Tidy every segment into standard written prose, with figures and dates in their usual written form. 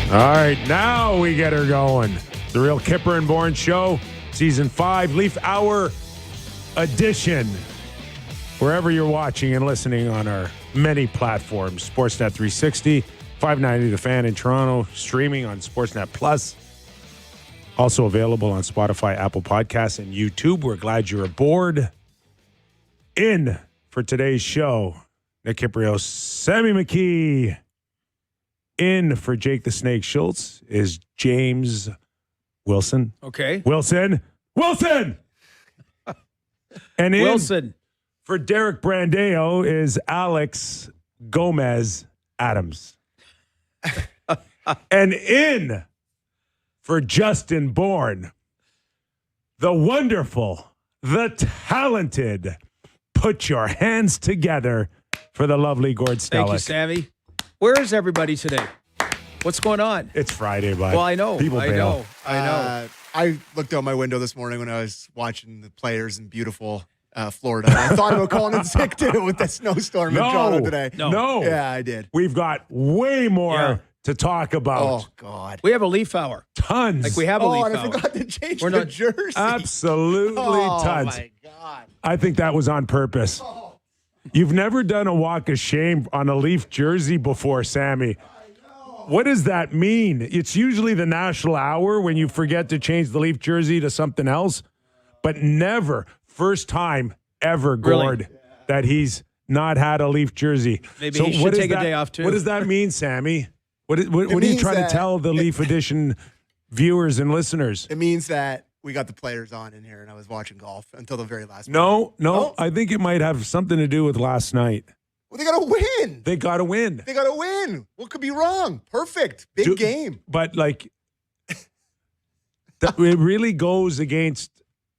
All right, now we get her going. The Real Kyper and Bourne Show, Season 5, Leaf Hour edition. Wherever you're watching and listening on our many platforms, Sportsnet 360, 590 The Fan in Toronto, streaming on Sportsnet Plus. Also available on Spotify, Apple Podcasts, and YouTube. We're glad you're aboard. In for today's show, Nick Kypreos, Sammy McKee. In for Jake the Snake Schultz is James Wilson. Okay. Wilson. And in Wilson. For Derek Brandeo is Alex Gomez Adams. And in for Justin Bourne, the wonderful, the talented, put your hands together for the lovely Gord Stellick. Thank you, Sammy. Where is everybody today? What's going on? It's Friday, bud. Well, I know. People bail. I know. I looked out my window this morning when I was watching the players in beautiful Florida. I thought about calling in sick, too, with the snowstorm in Toronto today. No. Yeah, I did. We've got way more to talk about. Oh, God. We have a Leaf Hour. Tons. Like we have a Leaf and I Hour. forgot to change the jersey. Absolutely tons. Oh, my God. I think that was on purpose. You've never done a walk of shame on a Leaf jersey before, Sammy. What does that mean? It's usually the national hour when you forget to change the Leaf jersey to something else, but never, first time ever, Gord, that he's not had a Leaf jersey. Maybe he should take a day off, too. What does that mean, Sammy? What are you trying to tell the Leaf Edition viewers and listeners? It means that we got the players on in here, and I was watching golf until the very last minute. No. I think it might have something to do with last night. Well, they got to win. They got to win. They got to win. What could be wrong? Perfect. Big game. But, like, it really goes against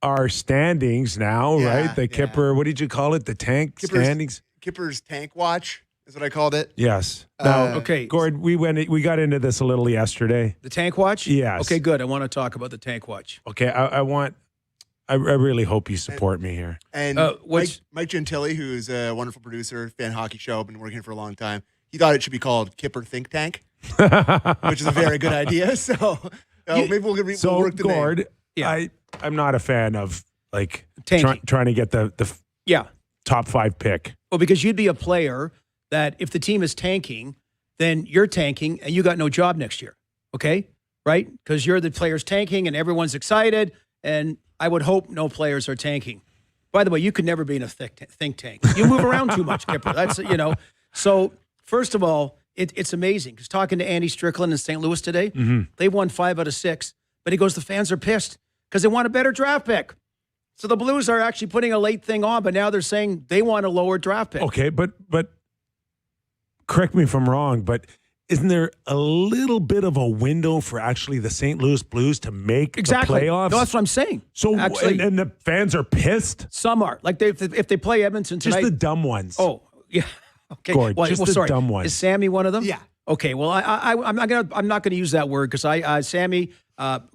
our standings now, right? The Kyper, what did you call it? The tank standings? Kyper's tank watch is what I called it. Yes. Now, okay. Gord, we got into this a little yesterday. The tank watch? Yes. Okay, good. I want to talk about the tank watch. Okay, I really hope you support me here. And Mike Gentili, who's a wonderful producer, fan hockey show, been working here for a long time. He thought it should be called Kyper Think Tank, which is a very good idea. So maybe we'll work the Gord, name. Yeah. I'm not a fan of like Tanking. trying to get the top 5 pick. Well, because you'd be a player that if the team is tanking, then you're tanking and you got no job next year. Okay? Right? Because you're the players tanking and everyone's excited, and I would hope no players are tanking. By the way, you could never be in a think tank. You move around too much, Kyper. That's, So, first of all, it's amazing. Because talking to Andy Strickland in St. Louis today, they won 5 out of 6. But he goes, the fans are pissed because they want a better draft pick. So the Blues are actually putting a late thing on, but now they're saying they want a lower draft pick. Okay, but correct me if I'm wrong, but isn't there a little bit of a window for actually the St. Louis Blues to make the playoffs? No, that's what I'm saying. So, actually, and the fans are pissed? Some are. Like, if they play Edmonton tonight. Just the dumb ones. Oh, yeah. Okay. Gord, just the dumb ones. Is Sammy one of them? Yeah. Okay. Well, I'm not gonna use that word because Sammy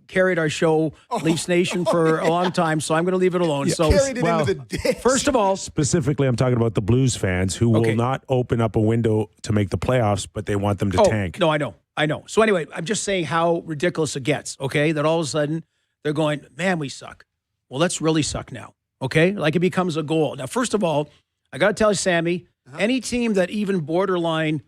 carried our show Leafs Nation for a long time, so I'm gonna leave it alone. So carried it into the ditch. First of all, specifically, I'm talking about the Blues fans who will not open up a window to make the playoffs, but they want them to tank. No, I know. So anyway, I'm just saying how ridiculous it gets. Okay, that all of a sudden they're going, man, we suck. Well, let's really suck now. Okay, like it becomes a goal. Now, first of all, I got to tell you, Sammy, any team that even borderline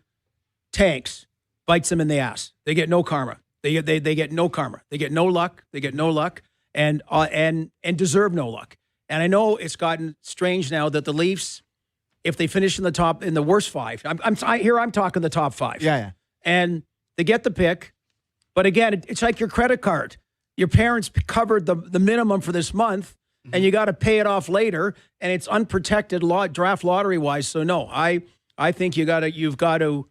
tanks bites them in the ass. They get no karma. They get no karma. They get no luck. They get no luck and deserve no luck. And I know it's gotten strange now that the Leafs, if they finish in the worst 5, I'm talking the top 5. Yeah. And they get the pick, but again, it's like your credit card. Your parents covered the minimum for this month, and you got to pay it off later, and it's unprotected draft lottery wise. So no, I think you've got to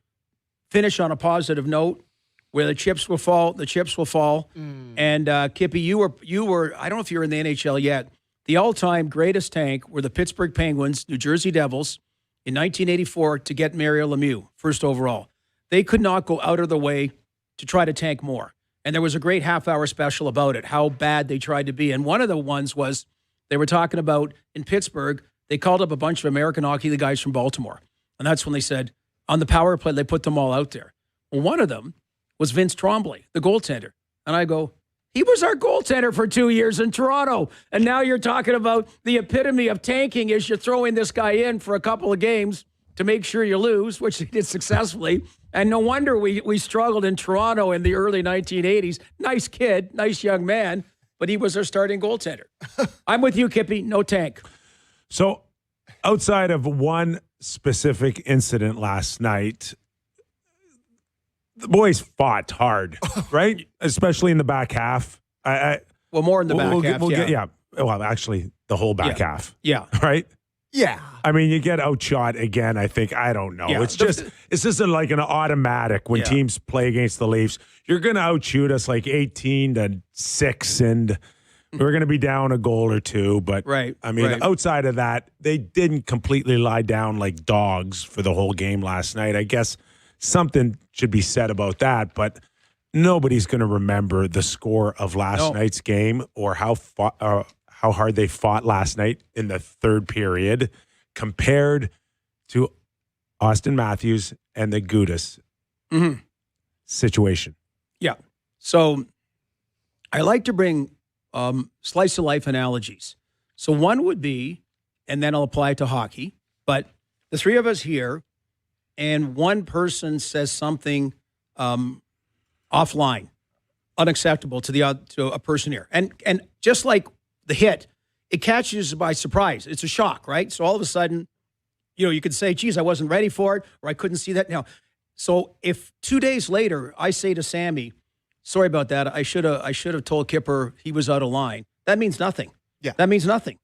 finish on a positive note where the chips will fall. The chips will fall. And Kippy, you were I don't know if you're in the NHL yet. The all-time greatest tank were the Pittsburgh Penguins, New Jersey Devils, in 1984 to get Mario Lemieux first overall. They could not go out of their way to try to tank more. And there was a great half-hour special about it, how bad they tried to be. And one of the ones was they were talking about in Pittsburgh, they called up a bunch of American Hockey League guys from Baltimore. And that's when they said, on the power play, they put them all out there. Well, one of them was Vince Tremblay, the goaltender. And I go, he was our goaltender for 2 years in Toronto. And now you're talking about the epitome of tanking is you're throwing this guy in for a couple of games to make sure you lose, which he did successfully. And no wonder we struggled in Toronto in the early 1980s. Nice kid, nice young man, but he was our starting goaltender. I'm with you, Kippy. No tank. So outside of one specific incident last night, the boys fought hard, right? Especially in the back half. More in the back half, Well, actually, the whole back half. Yeah. Right? Yeah. I mean, you get outshot again, I think. I don't know. Yeah. It's just like an automatic when teams play against the Leafs. You're going to outshoot us like 18-6, and we're going to be down a goal or two. But, outside of that, they didn't completely lie down like dogs for the whole game last night. I guess something should be said about that, but nobody's going to remember the score of last night's game or how hard they fought last night in the third period compared to Auston Matthews and the Gudas situation. Yeah. So I like to bring slice of life analogies. So one would be, and then I'll apply it to hockey, but the three of us here, and one person says something offline, unacceptable to a person here. And just like the hit, it catches you by surprise. It's a shock, right? So all of a sudden, you could say, geez, I wasn't ready for it, or I couldn't see that. Now, so if 2 days later I say to Sammy, sorry about that, I should have told Kyper he was out of line, that means nothing. Yeah. That means nothing.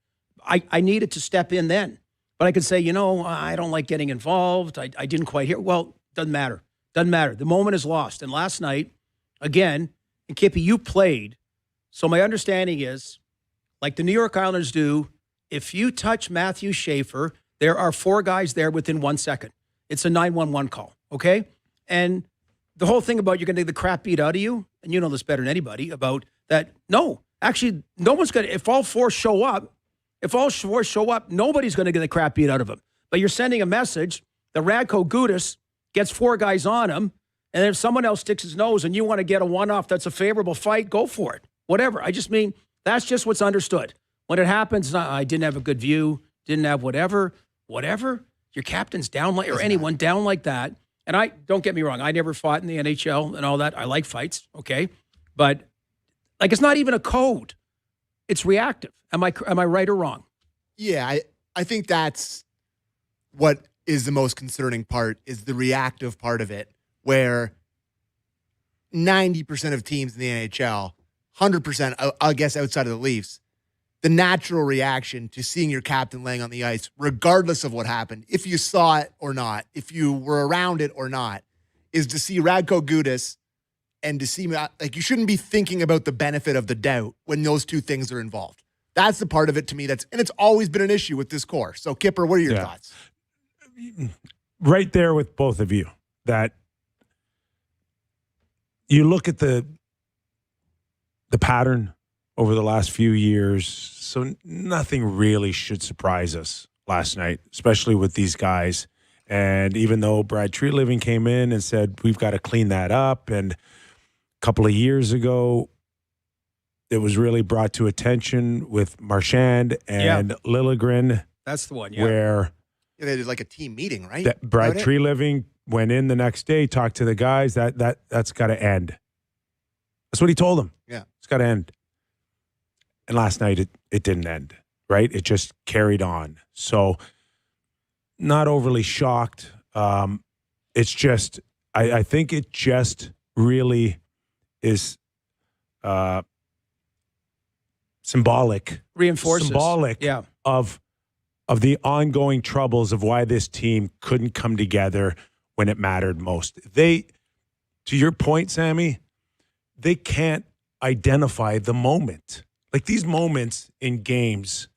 I needed to step in then. But I could say, I don't like getting involved. I didn't quite hear. Well, doesn't matter. Doesn't matter. The moment is lost. And last night, again, and Kippy, you played. So my understanding is, like the New York Islanders do, if you touch Matthew Schaefer, there are 4 guys there within 1 second. It's a 911 call, okay? And the whole thing about you're going to get the crap beat out of you, and you know this better than anybody, about that, no. Actually, no one's going to, if all 4 show up, nobody's going to get the crap beat out of them. But you're sending a message that Radko Gudas gets 4 guys on him, and if someone else sticks his nose and you want to get a one-off that's a favorable fight, go for it. Whatever. I just mean, that's just what's understood. When it happens, I didn't have a good view, didn't have whatever. Your captain's down like, or anyone down like that. And don't get me wrong, I never fought in the NHL and all that. I like fights, okay? But like, it's not even a code. It's reactive. Am I right or wrong? Yeah, I think that's what is the most concerning part, is the reactive part of it, where 90% of teams in the NHL, 100%, I guess outside of the Leafs, the natural reaction to seeing your captain laying on the ice, regardless of what happened, if you saw it or not, if you were around it or not, is to see Radko Gudas and to see, like, you shouldn't be thinking about the benefit of the doubt when those two things are involved. That's the part of it to me and it's always been an issue with this core. So, Kyper, what are your thoughts? Right there with both of you, that you look at the pattern over the last few years, so nothing really should surprise us last night, especially with these guys. And even though Brad Treliving came in and said, we've got to clean that up, and a couple of years ago, it was really brought to attention with Marchand and Liljegren. That's the one, yeah. Where they did like a team meeting, right? Brad Treliving went in the next day, talked to the guys. That's got to end. That's what he told them. Yeah. It's got to end. And last night, it didn't end, right? It just carried on. So not overly shocked. It's just, I think it just really is symbolic. Reinforces. Symbolic of the ongoing troubles of why this team couldn't come together when it mattered most. To your point, Sammy, they can't identify the moment. Like, these moments in games,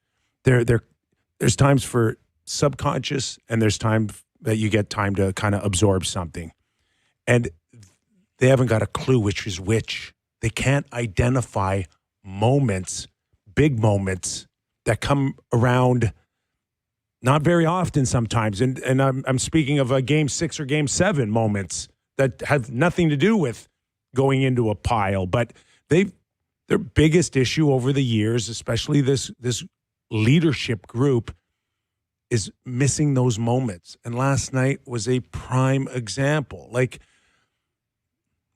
there's times for subconscious, and there's time that you get time to kind of absorb something. And they haven't got a clue which is which. They can't identify moments, big moments that come around not very often sometimes. And I'm speaking of a Game 6 or Game 7 moments that have nothing to do with going into a pile, but their biggest issue over the years, especially this leadership group, is missing those moments. And last night was a prime example. Like,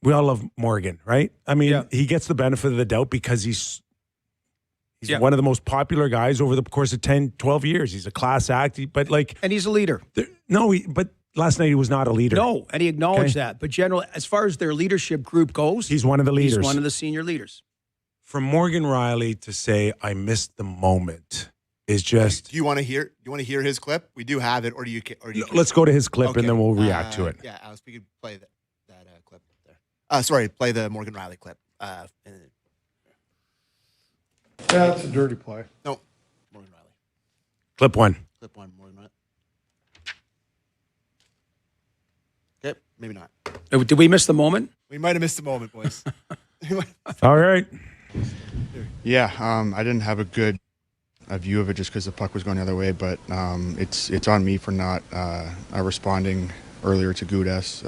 we all love Morgan, right? I mean, he gets the benefit of the doubt because he's one of the most popular guys over the course of 10, 12 years. He's a class act, but and he's a leader. But last night he was not a leader. No, and he acknowledged that. But generally, as far as their leadership group goes, he's one of the leaders. He's one of the senior leaders. For Morgan Rielly to say, "I missed the moment," is just. Do you want to hear his clip? We do have it, or do you? Let's go to his clip and then we'll react to it. Yeah, Alex, we could play that clip there. Sorry, play the Morgan Rielly clip. Yeah, that's a dirty play. No, Morgan Rielly. Clip one, Morgan Rielly. Okay, maybe not. Did we miss the moment? We might have missed the moment, boys. All right. Yeah, I didn't have a good view of it just because the puck was going the other way, but it's on me for not responding earlier to Gudas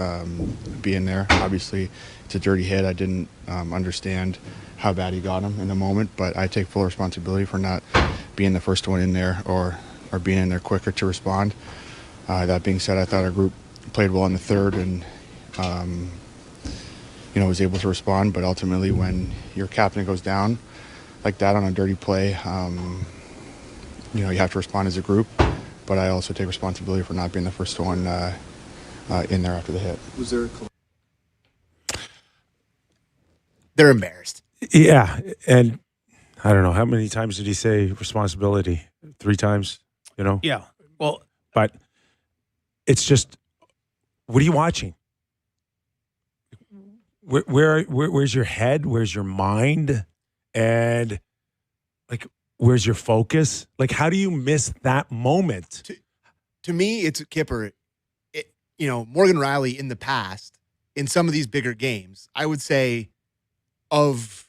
being there. Obviously, it's a dirty hit. I didn't understand how bad he got him in the moment, but I take full responsibility for not being the first one in there or being in there quicker to respond. That being said, I thought our group played well in the third and was able to respond, but ultimately when your captain goes down like that on a dirty play, you have to respond as a group, but I also take responsibility for not being the first one in there after the hit. Was there They're embarrassed. Yeah, and I don't know, how many times did he say responsibility? 3 times, Yeah. Well, but it's just, what are you watching? Where's your head? Where's your mind? And like, where's your focus? Like, how do you miss that moment? To me, it's Kyper. Morgan Rielly in the past, in some of these bigger games, I would say of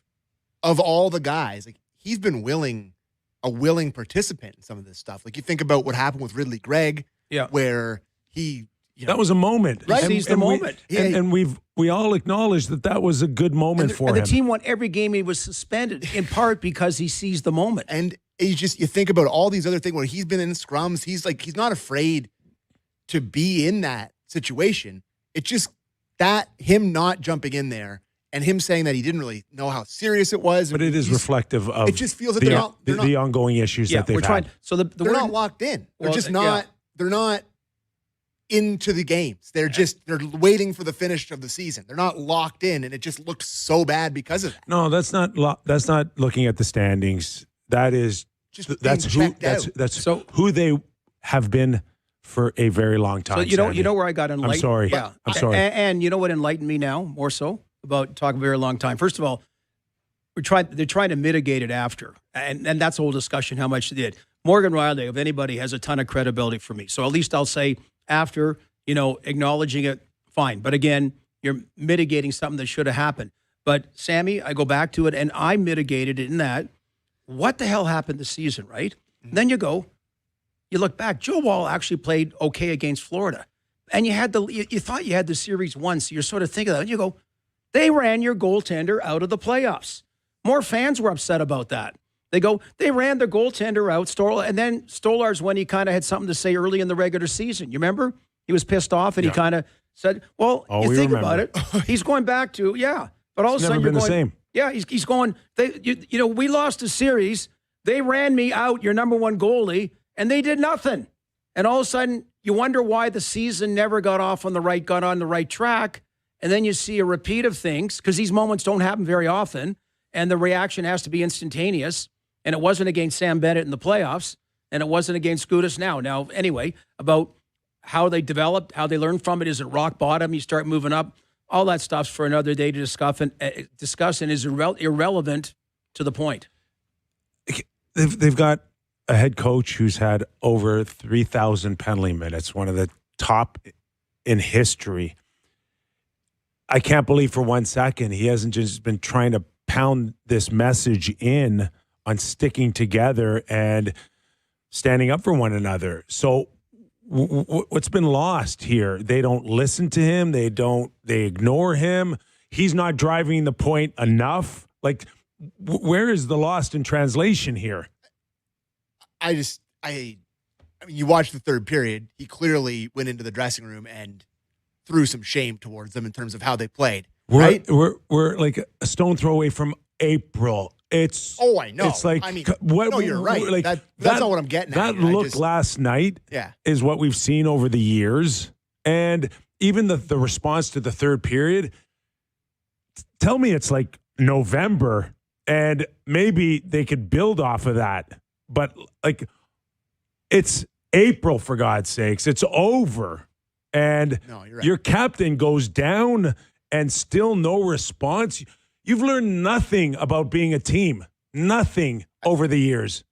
all the guys, like, he's been a willing participant in some of this stuff. Like, you think about what happened with Ridley Gregg, where he. That was a moment. Right? He seized the moment. And we all acknowledge that was a good moment for him. And the team won every game he was suspended, in part because he seized the moment. And you think about all these other things where he's been in scrums. He's not afraid to be in that situation. It's just that him not jumping in there and him saying that he didn't really know how serious it was. But it is reflective of it just feels that the ongoing issues that they've had. So they're not locked in. They're just not. They're not into the games. They're waiting for the finish of the season. They're not locked in, and it just looks so bad because of that. No, that's not looking at the standings. That is that's who they have been for a very long time. So you know where I got enlightened. I'm sorry. Yeah, I'm sorry. And you know what enlightened me now more so about talking a very long time. First of all, they're trying to mitigate it after, and that's the whole discussion. How much they did. Morgan Rielly, if anybody, has a ton of credibility for me. So at least I'll say, after, acknowledging it, fine. But again, you're mitigating something that should have happened. But Sammy, I go back to it, and I mitigated it in that, what the hell happened this season, right? Mm-hmm. Then you look back, Joe Woll actually played okay against Florida. And you thought you had the series won, so you're sort of thinking of that. And you go, they ran your goaltender out of the playoffs. More fans were upset about that. They ran their goaltender out, and then Stolarz, when he kind of had something to say early in the regular season. You remember? He was pissed off, and he kind of said, well, you think about it. He's going back to, but all of a sudden you're going, the same. Yeah, he's going, we lost a series. They ran me out, your number one goalie, and they did nothing. And all of a sudden, you wonder why the season never got on the right track. And then you see a repeat of things, because these moments don't happen very often, and the reaction has to be instantaneous. And it wasn't against Sam Bennett in the playoffs, and it wasn't against Gudas now. Now, anyway, about how they developed, how they learned from it. Is it rock bottom? You start moving up. All that stuff's for another day to discuss and is irrelevant to the point. They've got a head coach who's had over 3,000 penalty minutes, one of the top in history. I can't believe for 1 second he hasn't just been trying to pound this message in on sticking together and standing up for one another. So what's been lost here? They don't listen to him. They ignore him. he's not driving the point enough? Like, where is the lost in translation here? I mean, you watch the third period. He clearly went into the dressing room and threw some shame towards them in terms of how they played. Right? We're like a stone throw away from April. I know. It's like, I mean, what? No, you're right. Like, that's not what I'm getting that at. That look last night is what we've seen over the years. And even the response to the third period, tell me it's like November and maybe they could build off of that. But like, it's April, for God's sakes. It's over. And you're right. Your captain goes down and still no response. You've learned nothing about being a team. Nothing over the years.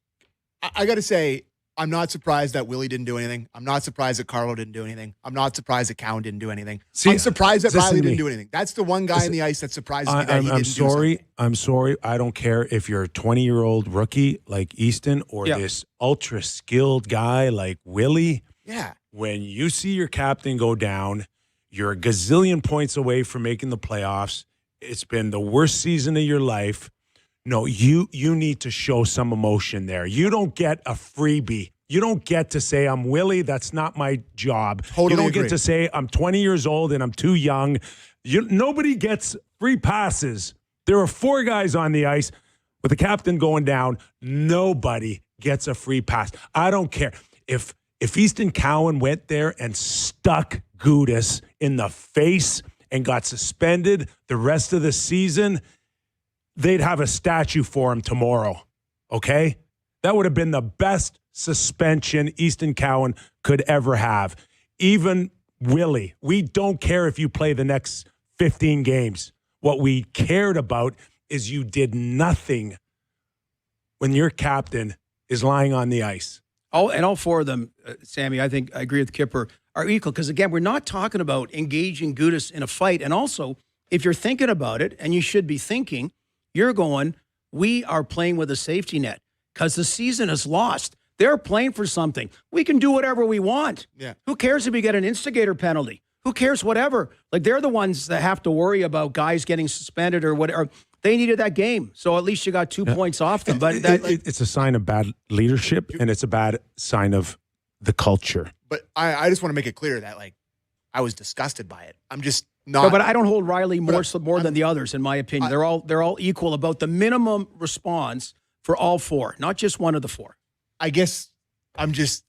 I got to say, I'm not surprised that Willie didn't do anything. I'm not surprised that Carlo didn't do anything. I'm not surprised that Cowan didn't do anything. I'm surprised that Riley didn't do anything. That's the one guy on the ice that surprises me that he didn't do something. I'm sorry. I don't care if you're a 20-year-old rookie like Easton or this ultra-skilled guy like Willie. Yeah. When you see your captain go down, you're a gazillion points away from making the playoffs. It's been the worst season of your life. No, you need to show some emotion there. You don't get a freebie. You don't get to say, I'm Willie, that's not my job. Totally You don't agree. get to say, I'm 20 years old and I'm too young. Nobody gets free passes. There are 4 guys on the ice with the captain going down. Nobody gets a free pass. I don't care. If Easton Cowan went there and stuck Gudas in the face and got suspended the rest of the season, they'd have a statue for him tomorrow, okay? That would have been the best suspension Easton Cowan could ever have. Even Willie, we don't care if you play the next 15 games. What we cared about is you did nothing when your captain is lying on the ice. All 4 of them, Sammy, I think I agree with Kyper, are equal. Because, again, we're not talking about engaging Gudas in a fight. And also, if you're thinking about it, and you should be thinking, you're going, we are playing with a safety net because the season is lost. They're playing for something. We can do whatever we want. Yeah. Who cares if we get an instigator penalty? Who cares, whatever? Like, they're the ones that have to worry about guys getting suspended or whatever. They needed that game, so at least you got 2 points off them. But it's a sign of bad leadership, and it's a bad sign of the culture. But I just want to make it clear that, like, I was disgusted by it. I'm just not. No, but I don't hold Riley more than the others, in my opinion. They're all equal about the minimum response for all 4, not just one of the 4. I guess I'm just,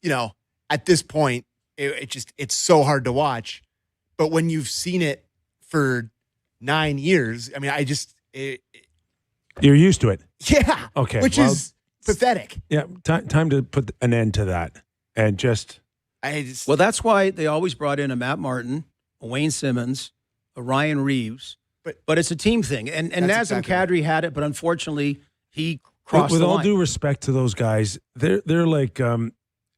at this point, it's so hard to watch. But when you've seen it for 9 years, I mean, you're used to it. Yeah. Okay. Which is pathetic. Yeah. Time to put an end to that. And just. Well, that's why they always brought in a Matt Martin, a Wayne Simmons, a Ryan Reeves. But it's a team thing. And Nazem Kadri had it, but unfortunately, he crossed with the line. all due respect to those guys, they're like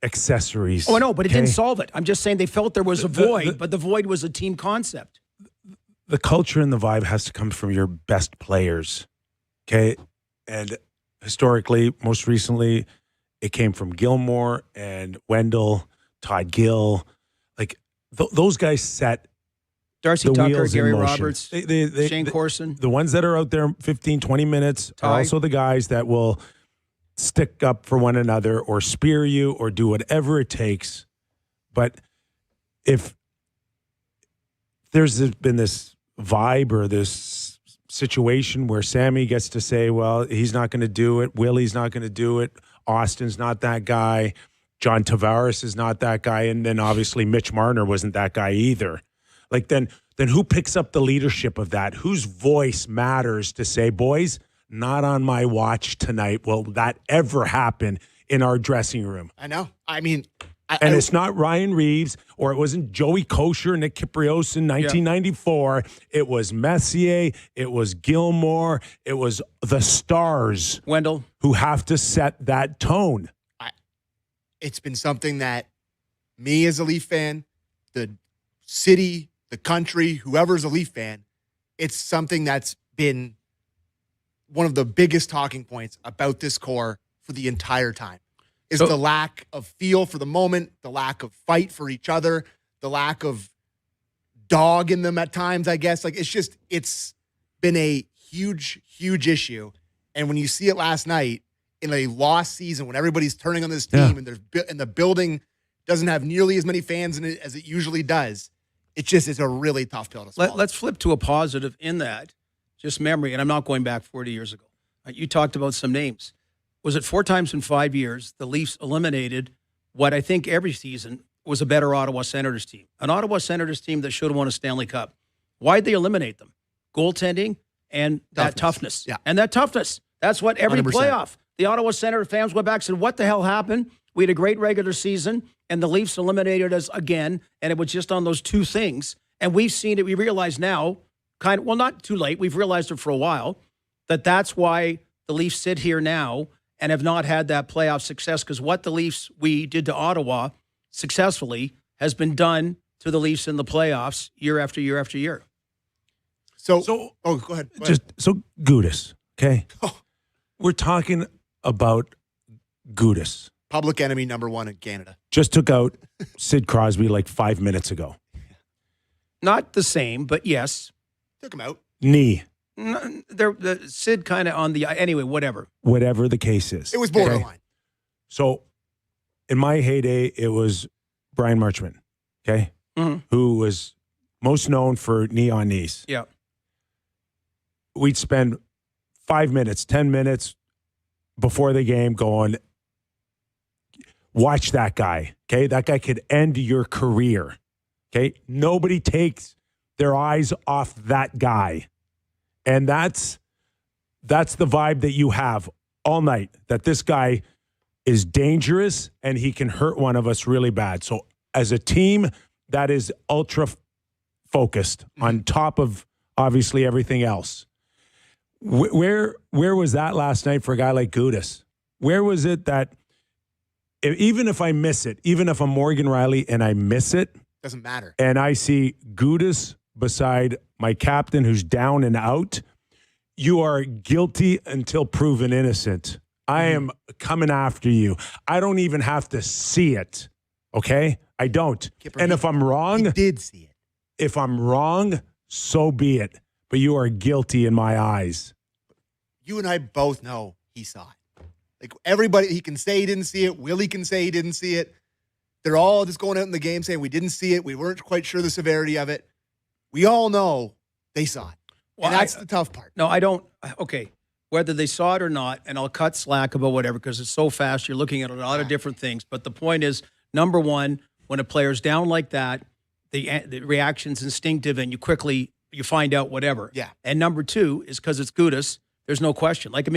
accessories. Oh, I know, but it didn't solve it. I'm just saying they felt there was a void, but the void was a team concept. The culture and the vibe has to come from your best players, okay? And historically, most recently, it came from Gilmore and Wendell, Todd Gill. Like, those guys set Darcy the Tucker, wheels Gary in motion. Roberts, Shane Corson. The ones that are out there 15, 20 minutes are also the guys that will stick up for one another or spear you or do whatever it takes. But if there's been this vibe or this situation where Sammy gets to say, well, he's not going to do it. Willie's not going to do it. Austin's not that guy. John Tavares is not that guy. And then obviously Mitch Marner wasn't that guy either. Like then who picks up the leadership of that? Whose voice matters to say, boys, not on my watch tonight will that ever happen in our dressing room? I know. I mean, it's not Ryan Reeves, or it wasn't Joey Kosher, Nick Kypreos in 1994. Yeah. It was Messier. It was Gilmore. It was the stars, Wendell, who have to set that tone. It's been something that me as a Leaf fan, the city, the country, whoever's a Leaf fan, it's something that's been one of the biggest talking points about this core for the entire time. Is the lack of feel for the moment, the lack of fight for each other, the lack of dog in them at times, I guess. Like, it's been a huge, huge issue. And when you see it last night in a lost season, when everybody's turning on this team and the building doesn't have nearly as many fans in it as it usually does, it's a really tough pill to swallow. Let's flip to a positive in that. Just memory, and I'm not going back 40 years ago. You talked about some names. Was it 4 times in 5 years the Leafs eliminated what I think every season was a better Ottawa Senators team? An Ottawa Senators team that should have won a Stanley Cup. Why'd they eliminate them? Goaltending and that toughness. Yeah. And that toughness. That's what every 100%. playoff. The Ottawa Senator fans went back and said, what the hell happened? We had a great regular season, and the Leafs eliminated us again, and it was just on those 2 things. And we've seen it. We realize now, not too late, we've realized it for a while, that's why the Leafs sit here now and have not had that playoff success, because what we did to Ottawa successfully has been done to the Leafs in the playoffs year after year after year. So go ahead. So Gudas, okay? We're talking about Gudas. Public enemy number 1 in Canada. Just took out Sid Crosby like 5 minutes ago. Not the same, but yes. Took him out. Knee. The Sid kind of on the anyway, whatever. Whatever the case is. It was borderline. Okay? So in my heyday, it was Brian Marchment, okay? Mm-hmm. Who was most known for knee on knees. Yeah. We'd spend 5 minutes, 10 minutes before the game going, watch that guy, okay? That guy could end your career, okay? Nobody takes their eyes off that guy. And that's the vibe that you have all night, that this guy is dangerous and he can hurt one of us really bad. So as a team that is ultra focused on top of obviously everything else, where was that last night for a guy like Gudas? Where was it that even if I miss it, even if I'm Morgan Riley and I miss it, doesn't matter, and I see Gudas beside my captain who's down and out, you are guilty until proven innocent. I am coming after you. I don't even have to see it, okay? I don't. Kipper, and if I'm wrong, he did see it. If I'm wrong, so be it. But you are guilty in my eyes. You and I both know he saw it. Like everybody, he can say he didn't see it. Willie can say he didn't see it. They're all just going out in the game saying we didn't see it. We weren't quite sure the severity of it. We all know they saw it. Well, and that's the tough part. No, I don't. Okay. Whether they saw it or not, and I'll cut slack about whatever because it's so fast, you're looking at a lot of different things. But the point is, number one, when a player's down like that, the reaction's instinctive and you find out whatever. Yeah. And number two is because it's Gudas, there's no question. Like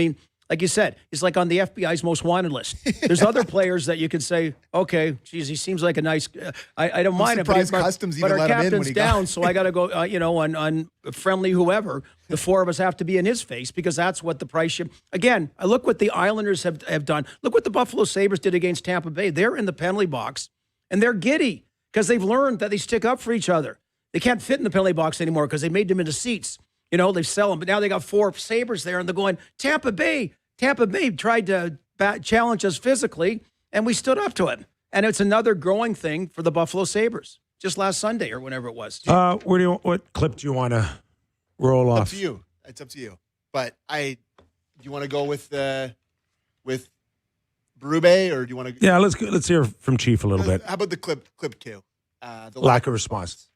you said, he's like on the FBI's most wanted list. There's other players that you could say, okay, geez, he seems like a nice. I don't mind him, but Customs our even let him in when captain's he down, so I got to go. On friendly whoever, the 4 of us have to be in his face because that's what the price should. Again, I look what the Islanders have done. Look what the Buffalo Sabres did against Tampa Bay. They're in the penalty box and they're giddy because they've learned that they stick up for each other. They can't fit in the penalty box anymore because they made them into seats. They sell them, but now they got 4 Sabres there and they're going Tampa Bay tried to challenge us physically, and we stood up to it. And it's another growing thing for the Buffalo Sabres, just last Sunday or whenever it was. What clip do you want to roll off? Up to you. It's up to you. But do you want to go with Berube, or do you want to? Yeah, let's hear from Chief a little bit. How about the clip 2? The lack of response.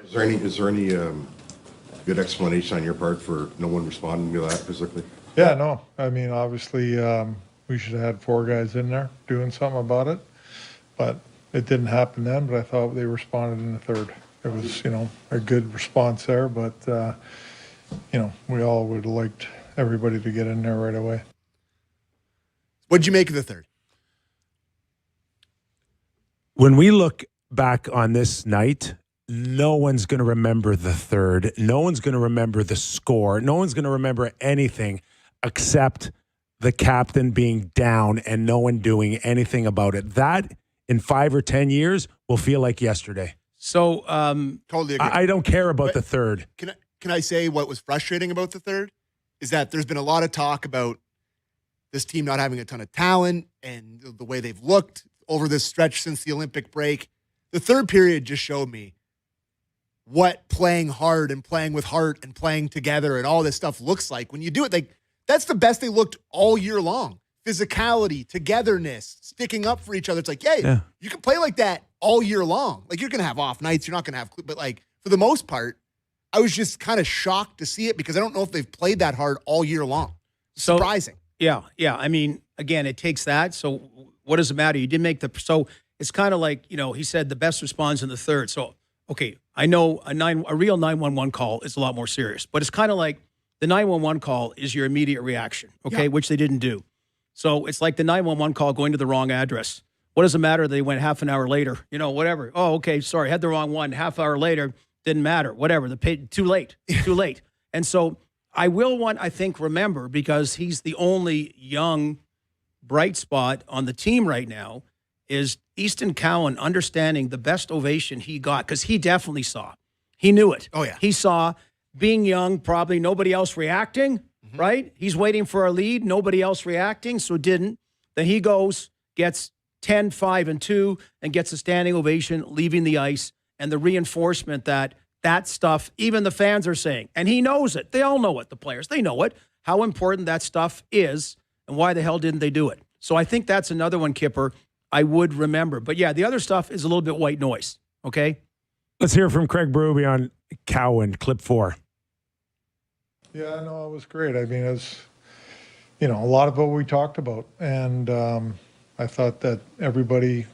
Is there any good explanation on your part for no one responding to that physically? Yeah, no. I mean, obviously, we should have had 4 guys in there doing something about it, but it didn't happen then. But I thought they responded in the third. It was, a good response there, but we all would have liked everybody to get in there right away. What'd you make of the third? When we look back on this night, no one's going to remember the third. No one's going to remember the score. No one's going to remember anything except the captain being down and no one doing anything about it. That, in 5 or 10 years, will feel like yesterday. So, totally agree. I don't care about the third. Can I say what was frustrating about the third? Is that there's been a lot of talk about this team not having a ton of talent and the way they've looked over this stretch since the Olympic break. The third period just showed me what playing hard and playing with heart and playing together and all this stuff looks like when you do it. Like, that's the best they looked all year long. Physicality, togetherness, sticking up for each other. It's like, yeah, you can play like that all year long. Like, you're going to have off nights. You're not going to have, but like, for the most part, I was just kind of shocked to see it because I don't know if they've played that hard all year long. Surprising. Yeah. I mean, again, it takes that. So what does it matter? You didn't make so it's kind of like, he said the best responds in the third. So, okay, I know a real 911 call is a lot more serious, but it's kind of like the 911 call is your immediate reaction, okay, which they didn't do. So it's like the 911 call going to the wrong address. What does it matter? They went half an hour later, whatever. Oh, okay, sorry, had the wrong one. Half hour later, didn't matter. Whatever. Too late. And so I will I think, remember, because he's the only young bright spot on the team right now, is Easton Cowan understanding the best ovation he got, because he definitely saw. He knew it. Oh, yeah. He saw being young, probably nobody else reacting. Right? He's waiting for a lead, nobody else reacting, so didn't. Then he goes, gets 10, 5, and 2, and gets a standing ovation, leaving the ice, and the reinforcement that stuff, even the fans are saying, and he knows it. They all know it, the players. They know it, how important that stuff is, and why the hell didn't they do it? So I think that's another one, Kyper, I would remember. But yeah, the other stuff is a little bit white noise, okay? Let's hear from Craig Berube on Cowan, clip 4. Yeah, no, it was great. I mean, it's, a lot of what we talked about. And I thought that everybody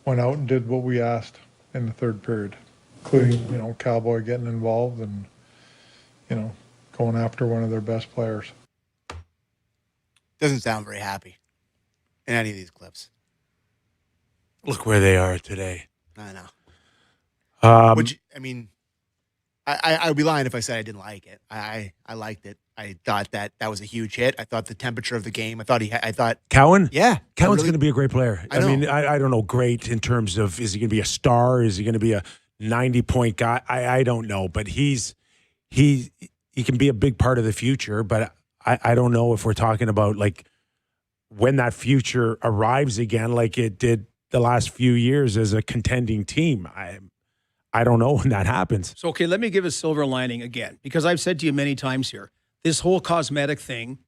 went out and did what we asked in the third period, including, Cowboy getting involved and, going after one of their best players. Doesn't sound very happy in any of these clips. Look where they are today. I know. I would be lying if I said I didn't like it. I liked it. I thought that was a huge hit. I thought the temperature of the game. I thought Cowan. Yeah, Cowan's going to be a great player. I mean, I don't know. Great in terms of, is he going to be a star? Is he going to be a 90-point guy? I don't know. But he can be a big part of the future. But I don't know if we're talking about like when that future arrives again, like it did the last few years as a contending team. I don't know when that happens. So, okay, let me give a silver lining again, because I've said to you many times here, this whole cosmetic thing,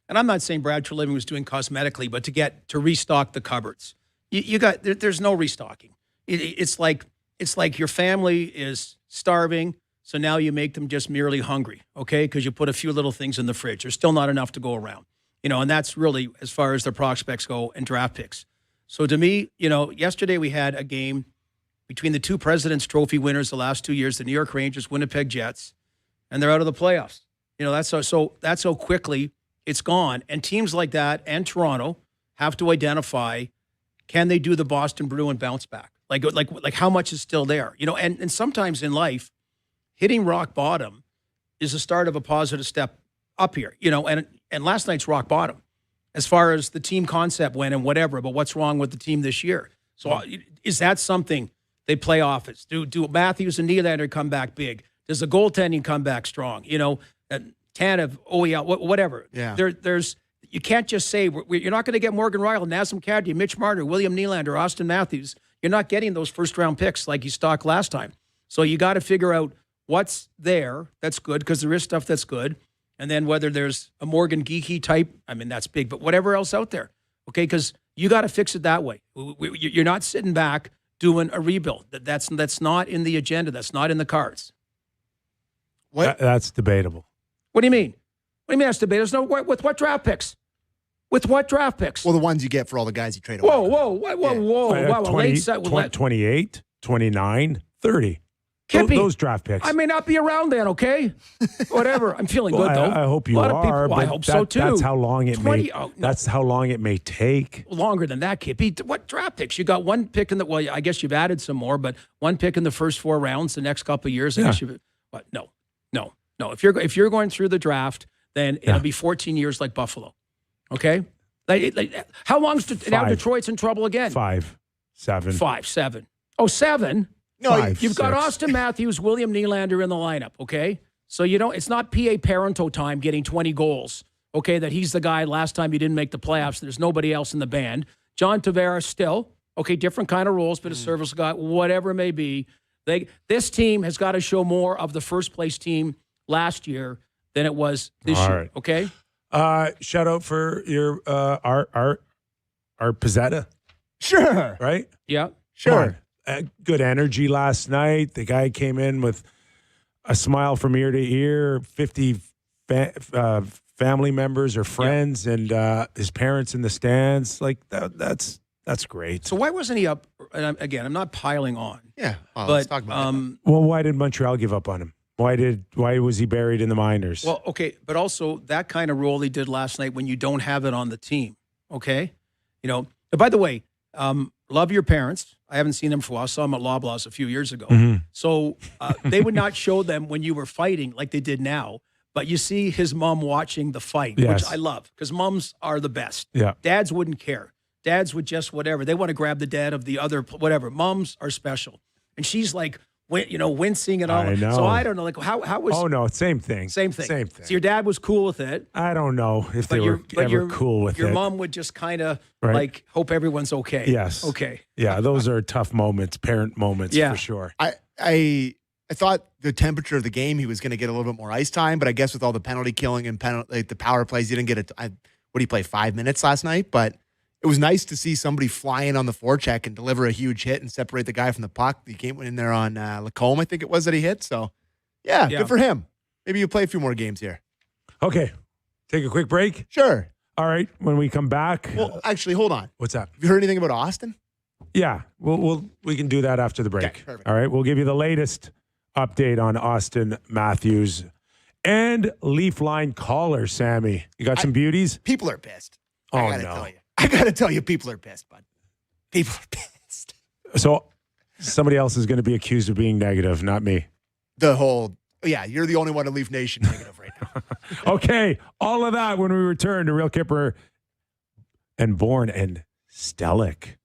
and I'm not saying Brad Treliving was doing cosmetically, but to restock the cupboards. There's no restocking. It's like your family is starving, so now you make them just merely hungry, okay, because you put a few little things in the fridge. There's still not enough to go around, and that's really as far as the prospects go and draft picks. So to me, yesterday we had a game between the two President's Trophy winners the last 2 years, the New York Rangers, Winnipeg Jets, and they're out of the playoffs. That's how quickly it's gone. And teams like that and Toronto have to identify, can they do the Boston Bruin bounce back? Like how much is still there? And sometimes in life, hitting rock bottom is the start of a positive step up here. And last night's rock bottom as far as the team concept went and whatever, but what's wrong with the team this year? So is that something they play offense? Do Matthews and Nylander come back big? Does the goaltending come back strong? Tanev, whatever. Yeah. There's you can't just say you're not going to get Morgan Rielly, Nazem Kadri, Mitch Marner, William Nylander, Auston Matthews. You're not getting those first-round picks like you stocked last time. So you got to figure out what's there that's good, because there is stuff that's good, and then whether there's a Morgan Geekie type, I mean, that's big, but whatever else out there, okay? Because you got to fix it that way. You're not sitting back doing a rebuild. That's not in the agenda. That's not in the cards. What? That's debatable. What do you mean? What do you mean that's debatable? With what draft picks? With what draft picks? Well, the ones you get for all the guys you trade away. Whoa. Wow, 28, 29, 30. Kippy, those draft picks. I may not be around then, okay? Whatever. I'm feeling good, though. I hope you are. I hope so, too. That's how long it That's how long it may take. Longer than that, Kippy. What draft picks? You got one pick in the, well, I guess you've added some more, but one pick in the first 4 rounds the next couple of years. I guess no. If you're going through the draft, then it'll be 14 years like Buffalo. Okay? How long's now Detroit's in trouble again? 5, 7. 5, 7. Oh, 7? No, 5, you've got 6. Auston Matthews, William Nylander in the lineup, okay? So it's not P.A. Parento time getting 20 goals, okay, that he's the guy last time he didn't make the playoffs. There's nobody else in the band. John Tavares still, okay, different kind of roles, but a service guy, whatever it may be. This team has got to show more of the first place team last year than it was this All year. right. Okay. Shout out for your our Pizzetta, Sure. right? Yeah. Sure. Good energy last night. The guy came in with a smile from ear to ear. 50 family members or friends, and his parents in the stands. Like that's great. So why wasn't he up? And I'm not piling on. Yeah. Well, But let's talk about it. Well, why did Montreal give up on him? Why was he buried in the minors? Well, okay, but also that kind of role he did last night when you don't have it on the team. Okay, and by the way, love your parents. I haven't seen them for a while. I saw them at Loblaws a few years ago. Mm-hmm. So they would not show them when you were fighting like they did now. But you see his mom watching the fight, Yes. which I love because moms are the best. Yeah. Dads wouldn't care. Dads would just whatever. They want to grab the dad of the other, whatever. Moms are special. And she's like, wincing and all. I know. So I don't know. Like, how was. Oh, no, same thing. Same thing. Same thing. So your dad was cool with it. I don't know if But they were ever cool with your it. mom would just kind of Right. like hope everyone's okay. Yes. Okay. Yeah, those are tough moments, parent moments Yeah. for sure. I thought the temperature of the game, he was going to get a little bit more ice time, but I guess with all the penalty killing and the power plays, he didn't get it. What did he play, 5 minutes last night? But it was nice to see somebody fly in on the forecheck and deliver a huge hit and separate the guy from the puck. He came in there on Lacombe, I think it was, that he hit. So, yeah, good for him. Maybe you'll play a few more games here. Okay, take a quick break. Sure. All right, when we come back. Well, actually, hold on. What's that? Have you heard anything about Auston? Yeah, we can do that after the break. Okay, perfect. All right, we'll give you the latest update on Auston Matthews and Leaf Line caller, Sammy. You got some beauties? People are pissed. Oh, I gotta tell you, people are pissed, bud. People are pissed. So somebody else is going to be accused of being negative, not me. You're the only one in Leaf Nation negative right now. Okay, all of that when we return to Real Kyper and Bourne and Stellick.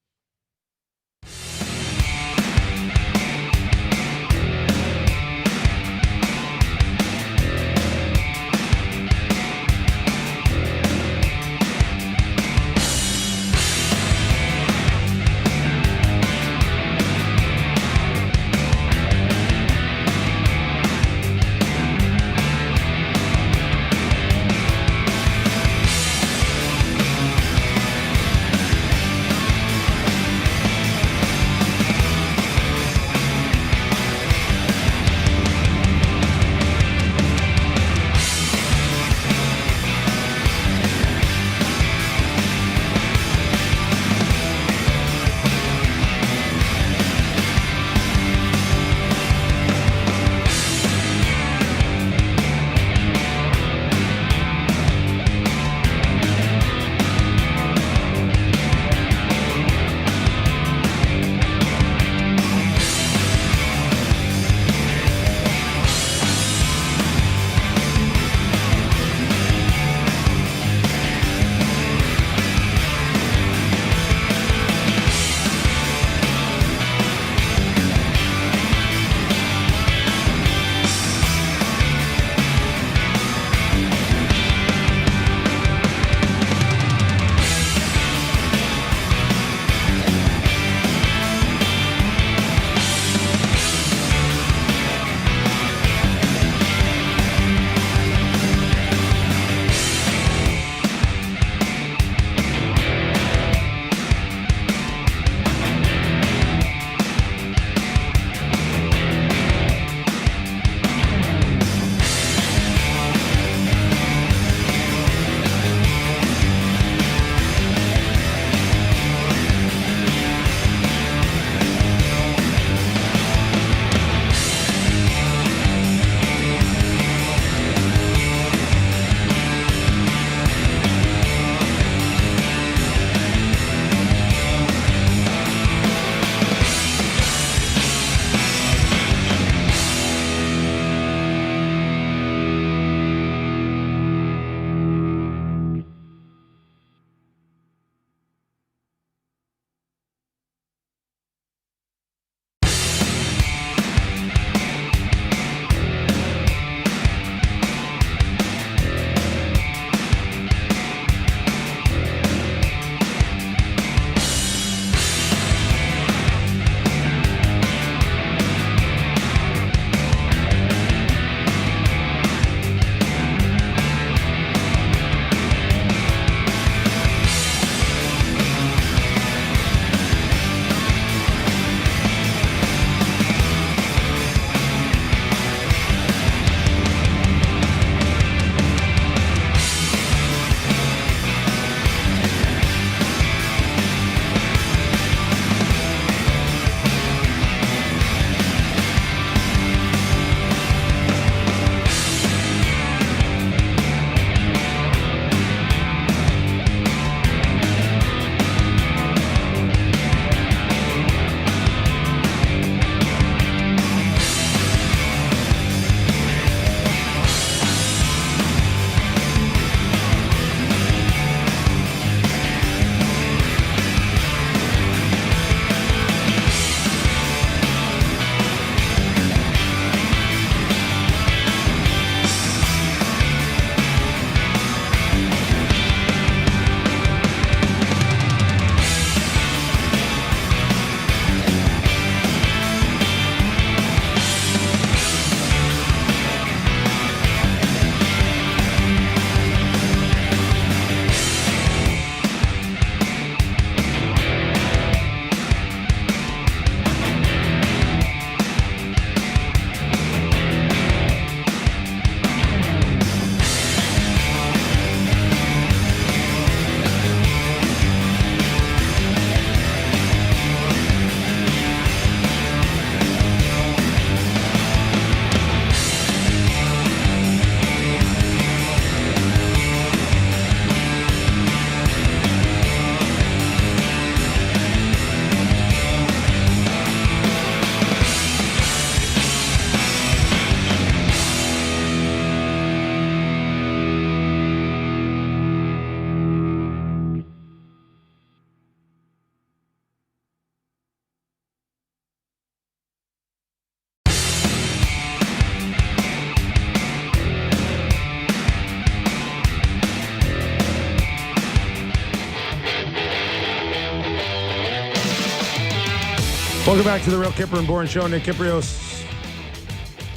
Welcome back to the Real Kyper and Bourne Show. Nick Kypreos,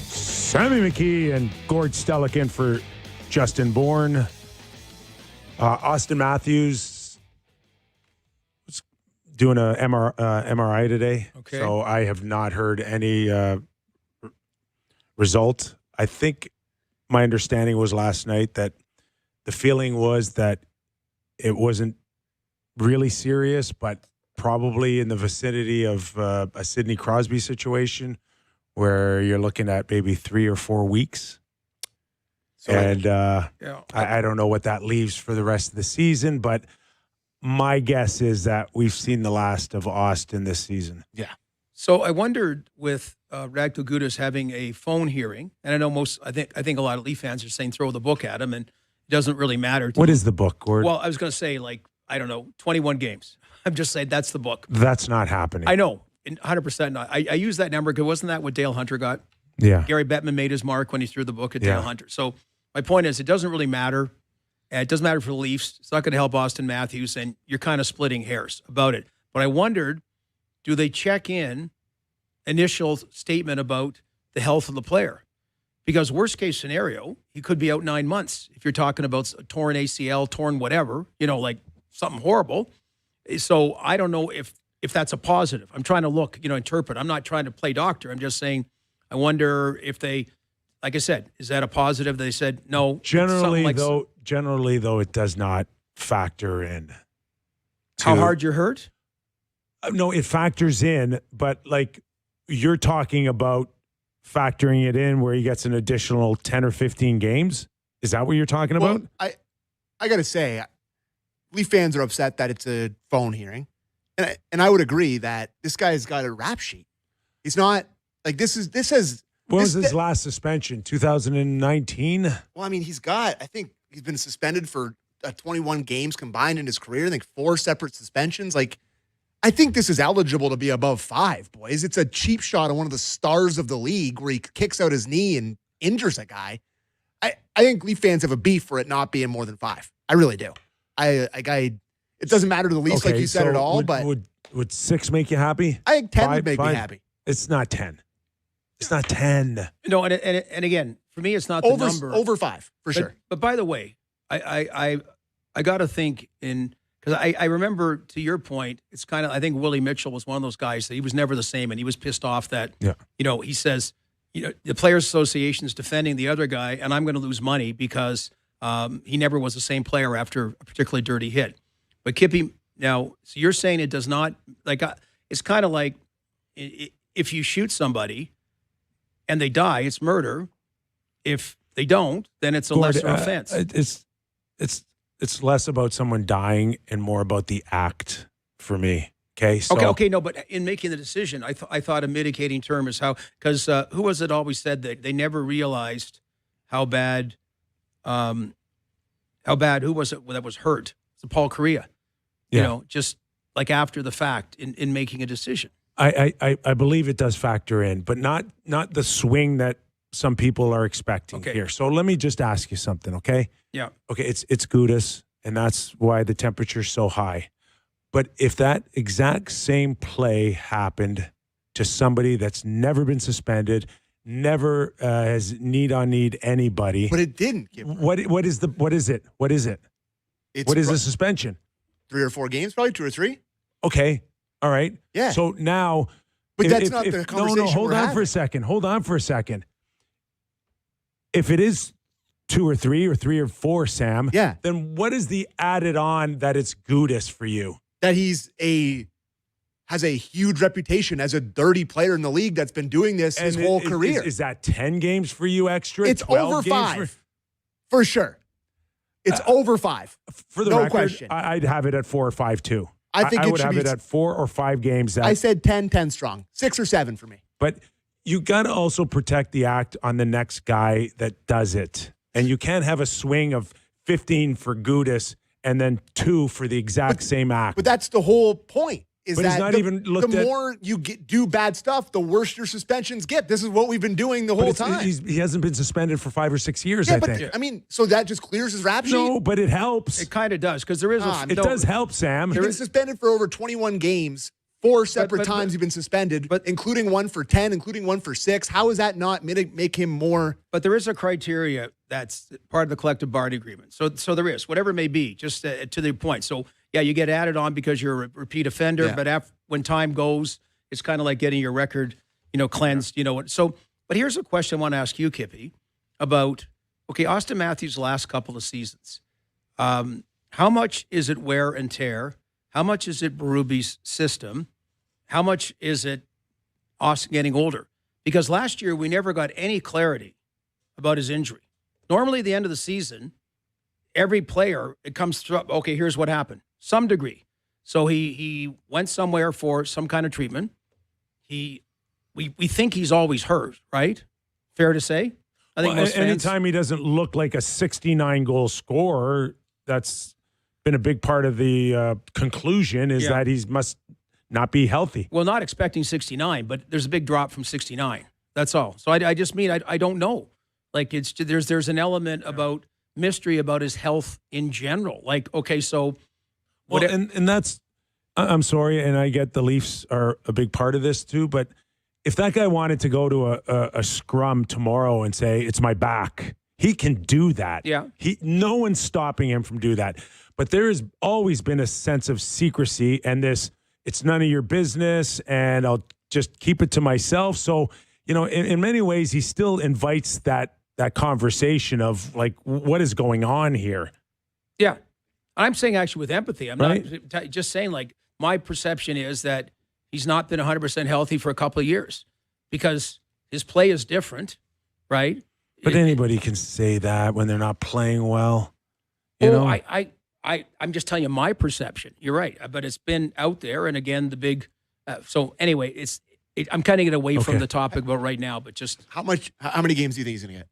Sammy McKee, and Gord Stellick in for Justin Bourne. Auston Matthews was doing a MRI today. Okay. So I have not heard any result. I think my understanding was last night that the feeling was that it wasn't really serious, but probably in the vicinity of a Sidney Crosby situation where you're looking at maybe 3 or 4 weeks. So I don't know what that leaves for the rest of the season, but my guess is that we've seen the last of Auston this season. Yeah. So I wondered with Radko Gudas having a phone hearing, and I know I think a lot of Leaf fans are saying throw the book at him, and it doesn't really matter. What is the book, Gord? Well, I was going to say, 21 games. I'm just saying that's the book. That's not happening. I know, 100% not. I use that number because wasn't that what Dale Hunter got? Yeah. Gary Bettman made his mark when he threw the book at Dale Hunter. So my point is, it doesn't really matter. It doesn't matter for the Leafs. It's not going to help Auston Matthews, and you're kind of splitting hairs about it. But I wondered, do they check in initial statement about the health of the player? Because worst case scenario, he could be out 9 months. If you're talking about a torn ACL, torn whatever, like something horrible. So I don't know if that's a positive. I'm trying to interpret. I'm not trying to play doctor. I'm just saying, I wonder if they, like I said, is that a positive? They said no. Generally, though, it does not factor in. How hard you're hurt? No, it factors in, but you're talking about factoring it in where he gets an additional 10 or 15 games. Is that what you're talking about? I got to say, Leaf fans are upset that it's a phone hearing. And I would agree that this guy's got a rap sheet. He's not When was his last suspension? 2019? Well, I mean, I think he's been suspended for 21 games combined in his career. I think 4 separate suspensions. I think this is eligible to be above 5, boys. It's a cheap shot on one of the stars of the league where he kicks out his knee and injures a guy. I think Leaf fans have a beef for it not being more than 5. I really do. It doesn't matter to the Leafs, like you said at all. But would 6 make you happy? I think 10 would make me happy. It's not 10. It's not 10. No, and again, for me, it's not the number. Over 5, for sure. But by the way, I got to think because I remember, to your point, it's kind of, I think Willie Mitchell was one of those guys that he was never the same, and he was pissed off that, he says, the Players Association is defending the other guy, and I'm going to lose money because he never was the same player after a particularly dirty hit. But Kippy, now, so you're saying it does not, it's kind of like if you shoot somebody and they die, it's murder. If they don't, then it's a lesser offense. It's less about someone dying and more about the act for me. Okay. So, okay. No, but in making the decision, I thought a mitigating term is because who was it always said that they never realized how bad, who was it that was hurt? It's Paul Correa. Just after the fact in making a decision. I believe it does factor in, but not the swing that some people are expecting here. So let me just ask you something, okay? Yeah. Okay, it's Gudas, and that's why the temperature's so high. But if that exact same play happened to somebody that's never been suspended, never has need anybody, but it didn't. What is it? What is it? What is the suspension? 3 or 4 games, probably 2 or 3. Okay. All right. Yeah. So now, but that's not the conversation. No, hold on for a second. If it is 2 or 3 or 3 or 4, Sam, then what is the added on that it's Gudas for you? That has a huge reputation as a dirty player in the league that's been doing this his whole career. Is that 10 games for you extra? It's over 5 for sure. It's over 5 for the record. Question. I'd have it at 4 or 5 too. I think I would have it at 4 or 5 games. I said 10 strong, 6 or 7 for me. But you got to also protect the act on the next guy that does it. And you can't have a swing of 15 for Gudas and then 2 for the exact same act. But that's the whole point. The more you do bad stuff, the worse your suspensions get. This is what we've been doing the whole time. He hasn't been suspended for 5 or 6 years, I think. I mean, so that just clears his rap sheet? No, but it helps. It kind of does, because there is it does help, Sam. He's been suspended for over 21 games, 4 separate times you've been suspended, including one for 10, including one for 6. How is that not make him more? But there is a criteria that's part of the collective bargaining agreement. So there is, whatever it may be, just to the point. So, yeah, you get added on because you're a repeat offender, but when time goes, it's kind of like getting your record, cleansed, So, but here's a question I want to ask you, Kippy, about, Auston Matthews' last couple of seasons. How much is it wear and tear? How much is it Berube's system? How much is it Auston getting older? Because last year we never got any clarity about his injury. Normally at the end of the season, every player, it comes through, okay, here's what happened. Some degree. So he went somewhere for some kind of treatment. We think he's always hurt, right? Fair to say? I think most fans, anytime he doesn't look like a 69-goal scorer, that's been a big part of the conclusion is that he must not be healthy. Well, not expecting 69, but there's a big drop from 69. That's all. So I just mean I don't know. Like there's an element about mystery about his health in general. Like, okay, so and that's I'm sorry, and I get the Leafs are a big part of this too, but if that guy wanted to go to a scrum tomorrow and say it's my back, he can do that. Yeah. No one's stopping him from doing that. But there has always been a sense of secrecy and this, it's none of your business and I'll just keep it to myself. So, in many ways, he still invites that conversation of like, what is going on here? Yeah. I'm saying actually with empathy. I'm not just saying like my perception is that he's not been 100% healthy for a couple of years because his play is different, right? But anybody can say that when they're not playing well. I'm just telling you my perception. You're right, but it's been out there, and again, the big. So anyway, I'm kind of getting away from the topic about right now, but just how many games do you think he's going to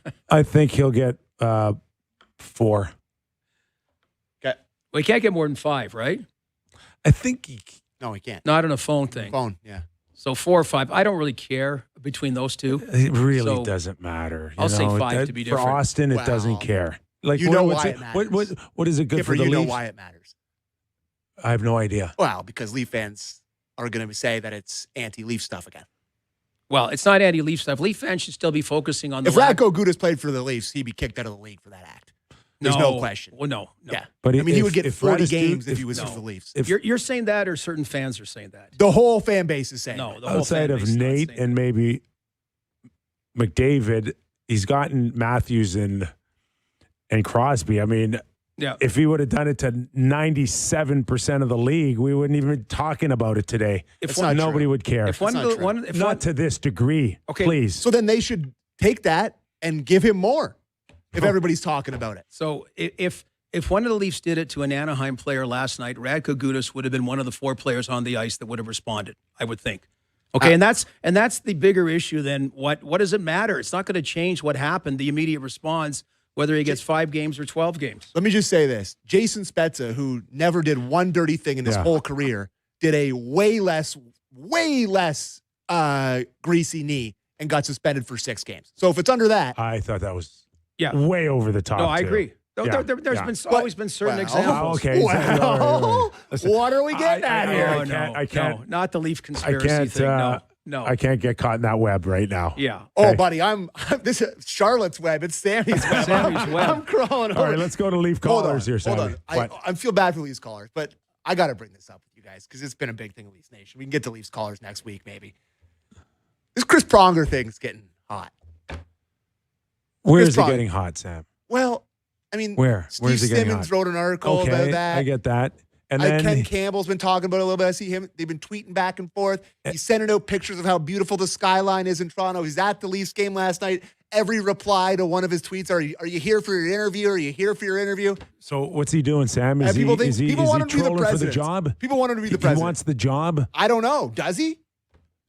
get? I think he'll get 4. Okay. Well, he can't get more than 5, right? I think No, he can't. Not on a phone thing. Phone, yeah. So 4 or 5. I don't really care between those two. It really doesn't matter. I'll say 5 to be different. For Auston, it doesn't care. Like why it matters. What is it good for the Leafs? You know why it matters. I have no idea. Well, because Leaf fans are going to say that it's anti-Leaf stuff again. Well, it's not anti-Leaf stuff. Leaf fans should still be focusing on the. If Radko Gudas played for the Leafs, he'd be kicked out of the league for that act. There's no question. Well, no. Yeah, but he would get 40 games if he was for the Leafs. If you're saying that, or certain fans are saying that. The whole fan base is saying no. that. The whole outside fan of base Nate and maybe McDavid, he's gotten Matthews and Crosby. I mean, if he would have done it to 97% of the league, we wouldn't even be talking about it today. Nobody would care. If not to this degree, please. So then they should take that and give him more. If everybody's talking about it. So if one of the Leafs did it to an Anaheim player last night, Radko Gudas would have been one of the 4 players on the ice that would have responded, I would think. Okay, and that's the bigger issue than what does it matter? It's not going to change what happened, the immediate response, whether he gets 5 games or 12 games. Let me just say this. Jason Spezza, who never did one dirty thing in his whole career, did a way less greasy knee and got suspended for 6 games. So if it's under that. I thought that was way over the top. No, I agree. There's always been certain examples. Okay. What are we getting at here? I can't. Not the Leaf conspiracy thing. No. I can't get caught in that web right now. Yeah. Okay. Oh, buddy, this is Charlotte's web. It's Sammy's web. I'm crawling over. All right, let's go to Leaf callers here, Sammy. Hold on. I feel bad for Leafs callers, but I got to bring this up with you guys because it's been a big thing in Leafs Nation. We can get to Leafs callers next week, maybe. This Chris Pronger thing's getting hot. Where is it getting hot, Sam? Well, I mean, Where's Steve it getting Simmons hot? wrote an article about that. I get that. And then Ken Campbell's been talking about it a little bit. I see him. They've been tweeting back and forth. He's sending out pictures of how beautiful the skyline is in Toronto. He's at the Leafs game last night. Every reply to one of his tweets, are you here for your interview? Are you here for your interview? So what's he doing, Sam? Is people he want him to be the trolling for the president. job? People want him to be the president. He wants the job? I don't know. Does he?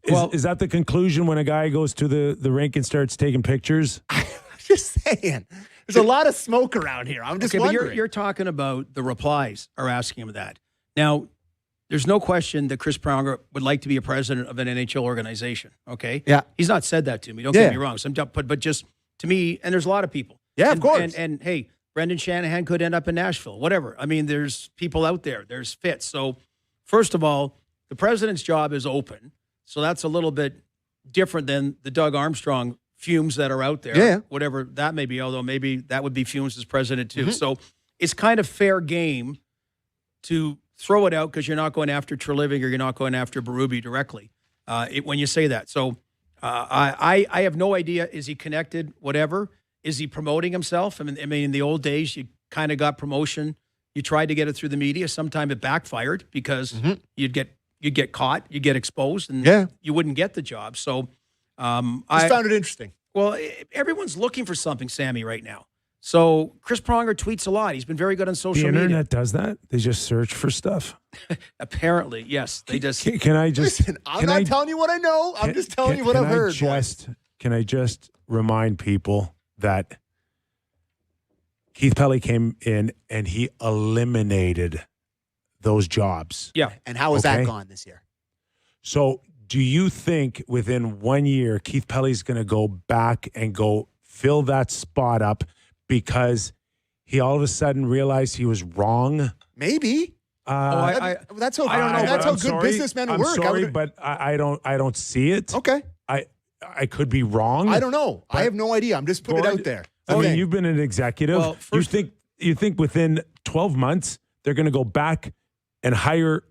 Is that the conclusion when a guy goes to the rink and starts taking pictures? I'm just saying. There's a lot of smoke around here. I'm just wondering. But you're talking about the replies are asking him that. Now, there's no question that Chris Pronger would like to be a president of an NHL organization, okay? Yeah. He's not said that to me. Don't get me wrong. But just to me, and there's a lot of people. Yeah, of course. And hey, Brendan Shanahan could end up in Nashville, whatever. I mean, there's people out there. There's fits. So, first of all, the president's job is open. So that's a little bit different than the Doug Armstrong fumes that are out there. Yeah. Whatever that may be, although maybe that would be fumes as president too. So it's kind of fair game to throw it out because you're not going after Treliving or you're not going after Berube directly when you say that. So I have no idea. Is he connected? Whatever. Is he promoting himself? I mean, in the old days, you kind of got promotion. You tried to get it through the media. Sometimes it backfired because you'd get caught, you'd get exposed, and you wouldn't get the job. So I found it interesting. Well, everyone's looking for something, Sammy, right now. So Chris Pronger tweets a lot. He's been very good on social media. The internet does that? They just search for stuff? Apparently, yes. They just. Can I just... Listen, I'm not telling you what I know. I'm just telling you what I've heard. Can I just remind people that Keith Pelly came in and he eliminated those jobs. Yeah. And how has that gone this year? So do you think within 1 year, Keith Pelly's going to go back and go fill that spot up because he all of a sudden realized he was wrong? Maybe. That's how, I don't know. That's how good businessmen work. I'm sorry, but I don't see it. Okay. I could be wrong. I don't know. I have no idea. I'm just putting it out there. I mean, you've been an executive. Well, you think within 12 months they're going to go back and hire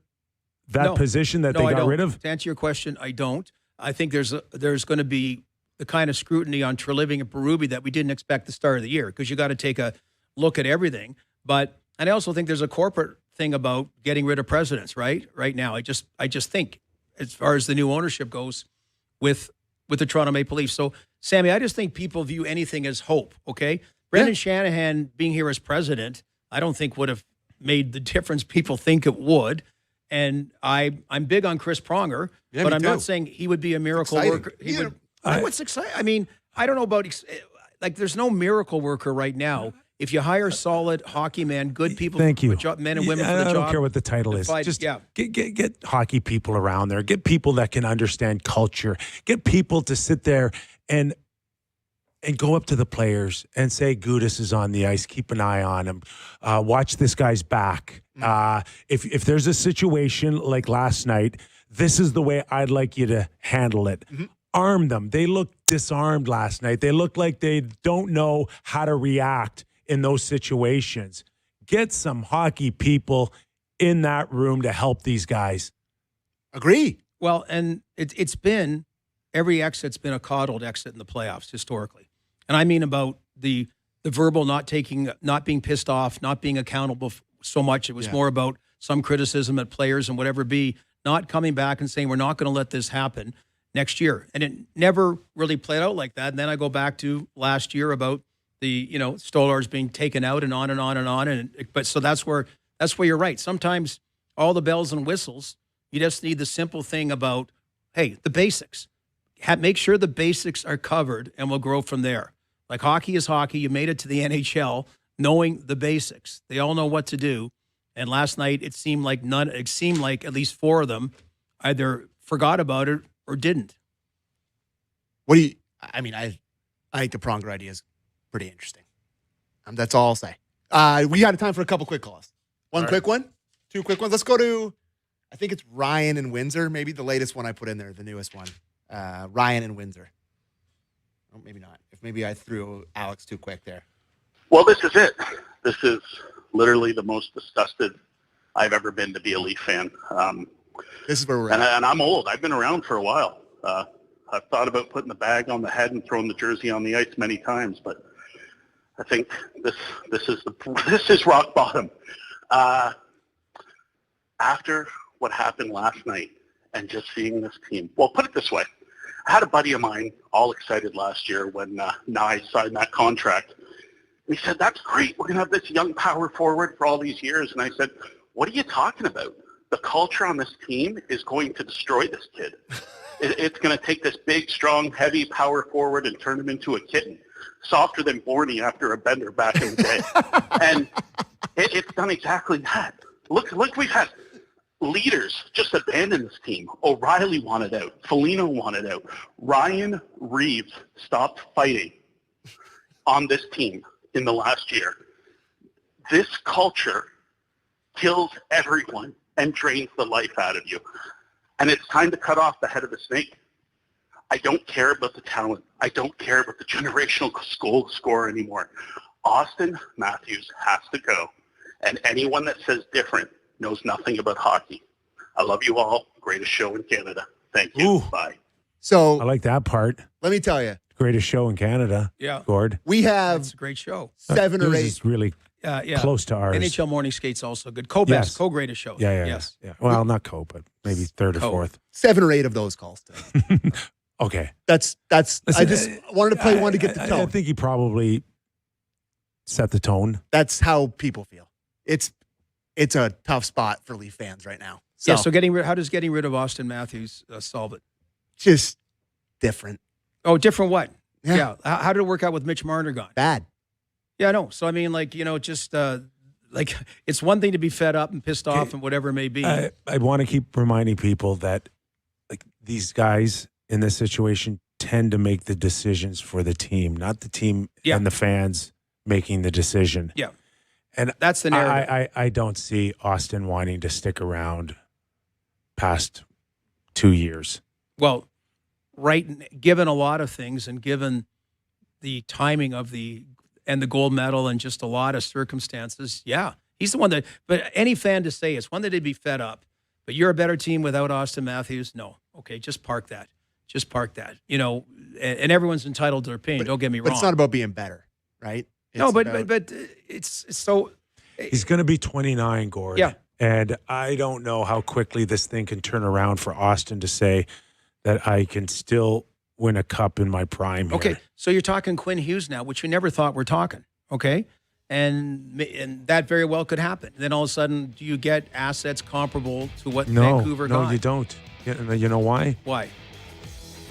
that position that they got rid of? To answer your question, I don't. I think there's going to be the kind of scrutiny on Treliving and Berube that we didn't expect the start of the year because you got to take a look at everything. And I also think there's a corporate thing about getting rid of presidents, right? Right now, I just think as far as the new ownership goes with the Toronto Maple Leafs. So, Sammy, I just think people view anything as hope, okay? Brendan Shanahan being here as president, I don't think would have made the difference people think it would. And I'm big on Chris Pronger, but I'm not saying he would be a miracle worker. What's exciting? I mean, I don't know about there's no miracle worker right now. If you hire solid hockey men, good people, men and women for the job. I don't care what the title is. Just get hockey people around there. Get people that can understand culture. Get people to sit there and go up to the players and say, Gudas is on the ice. Keep an eye on him. Watch this guy's back. If there's a situation like last night, this is the way I'd like you to handle it. Arm them. They looked disarmed last night. They look like they don't know how to react in those situations. Get some hockey people in that room to help these guys. Agree. Well, and it's been, every exit's been a coddled exit in the playoffs historically. And I mean about the verbal not being pissed off, not being accountable so much. It was more about some criticism at players and whatever be, not coming back and saying, we're not going to let this happen next year. And it never really played out like that. And then I go back to last year about the, Stolars being taken out and on and on and on. But so that's where you're right. Sometimes all the bells and whistles, you just need the simple thing about, hey, the basics. Make sure the basics are covered and we'll grow from there. Like hockey is hockey. You made it to the NHL knowing the basics. They all know what to do. And last night it seemed like at least four of them either forgot about it or didn't. I think the Pronger idea is pretty interesting. That's all I'll say. We had time for a couple quick calls. One quick one, two quick ones. Let's go to, I think it's Ryan in Windsor, maybe the latest one I put in there, the newest one. Ryan in Windsor. Oh, maybe not. If maybe I threw Alex too quick there. Well, this is it. This is literally the most disgusted I've ever been to be a Leaf fan. This is where we're at. And I'm old. I've been around for a while. I've thought about putting the bag on the head and throwing the jersey on the ice many times, but I think this is rock bottom. After what happened last night and just seeing this team, well, put it this way. I had a buddy of mine all excited last year when Nye signed that contract. And he said, that's great. We're going to have this young power forward for all these years. And I said, what are you talking about? The culture on this team is going to destroy this kid. It's going to take this big, strong, heavy power forward and turn him into a kitten, softer than Bourne after a bender back in the day. And it's done exactly that. Look, we've had leaders just abandon this team. O'Reilly wanted out. Foligno wanted out. Ryan Reeves stopped fighting on this team in the last year. This culture kills everyone and drains the life out of you. And it's time to cut off the head of the snake. I don't care about the talent. I don't care about the generational goal scorer anymore. Auston Matthews has to go. And anyone that says different knows nothing about hockey. I love you all. Greatest show in Canada. Thank you. Ooh. Bye. So I like that part. let me tell you, Greatest show in Canada. Yeah. Gord. we have It's a great show. 7 or Yours 8. is really Yeah. close to ours. NHL Morning Skate's also good. Co-best, Yes. co-greatest show. Yeah. Yes. Yeah. Well, not co, but maybe third or Co. fourth. 7 or 8 of those calls today. Okay. That's. Listen, I just wanted to play one to get the I tone. think he probably set the tone. That's how people feel. It's a tough spot for Leaf fans right now. So, Yeah. So how does getting rid of Auston Matthews solve it? just different. Oh, different what? Yeah. Yeah. How did it work out with Mitch Marner gone? Bad. Yeah, I know. So I mean, like, just like it's one thing to be fed up and pissed off and whatever it may be. I want to keep reminding people that like these guys in this situation tend to make the decisions for the team, not the team and the fans making the decision. Yeah. And That's the narrative. I don't see Austin wanting to stick around past 2 years. Well, given a lot of things and given the timing of the gold medal and just a lot of circumstances, yeah, he's the one that. But any fan to say it's one that they'd be fed up. But you're a better team without Auston Matthews. No, okay, just park that. And everyone's entitled to their opinion. Don't get me wrong. But it's not about being better, right? No, but about- it's so. He's going to be 29, Gord. Yeah. And I don't know how quickly this thing can turn around for Austin to say that I can still win a cup in my prime here. Okay, so you're talking Quinn Hughes now, which you never thought we're talking, okay? And that very well could happen. Then all of a sudden, do you get assets comparable to what Vancouver got? No, you don't. You know why? Why?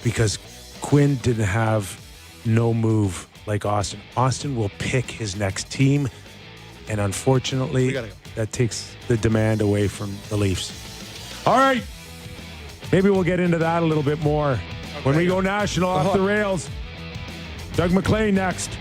Because Quinn didn't have no move like Austin. Austin will pick his next team, and unfortunately, that takes the demand away from the Leafs. All right. Maybe we'll get into that a little bit more when we go national off the rails. Doug MacLean next.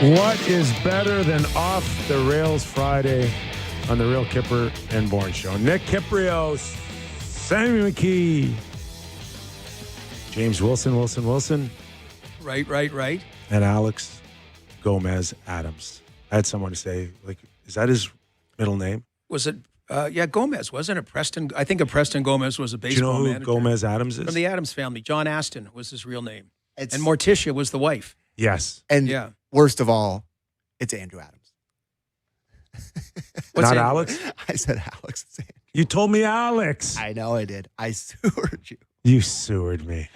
What is better than Off the Rails Friday on the Real Kyper and Bourne Show? Nick Kypreos, Sam McKee, James Wilson. Right. And Alex Gomez Adams. I had someone say, like, is that his middle name? Was it? Gomez, wasn't it? Preston. I think Preston Gomez was a baseball manager. Do you know who manager. Gomez Adams is? From the Adams family. John Aston was his real name. It's, and Morticia was the wife. Yes. And yeah. Worst of all, it's Andrew Adams. Not Alex? I said Alex. It's Andrew. You told me Alex. I know I did. I sewered you. You sewered me.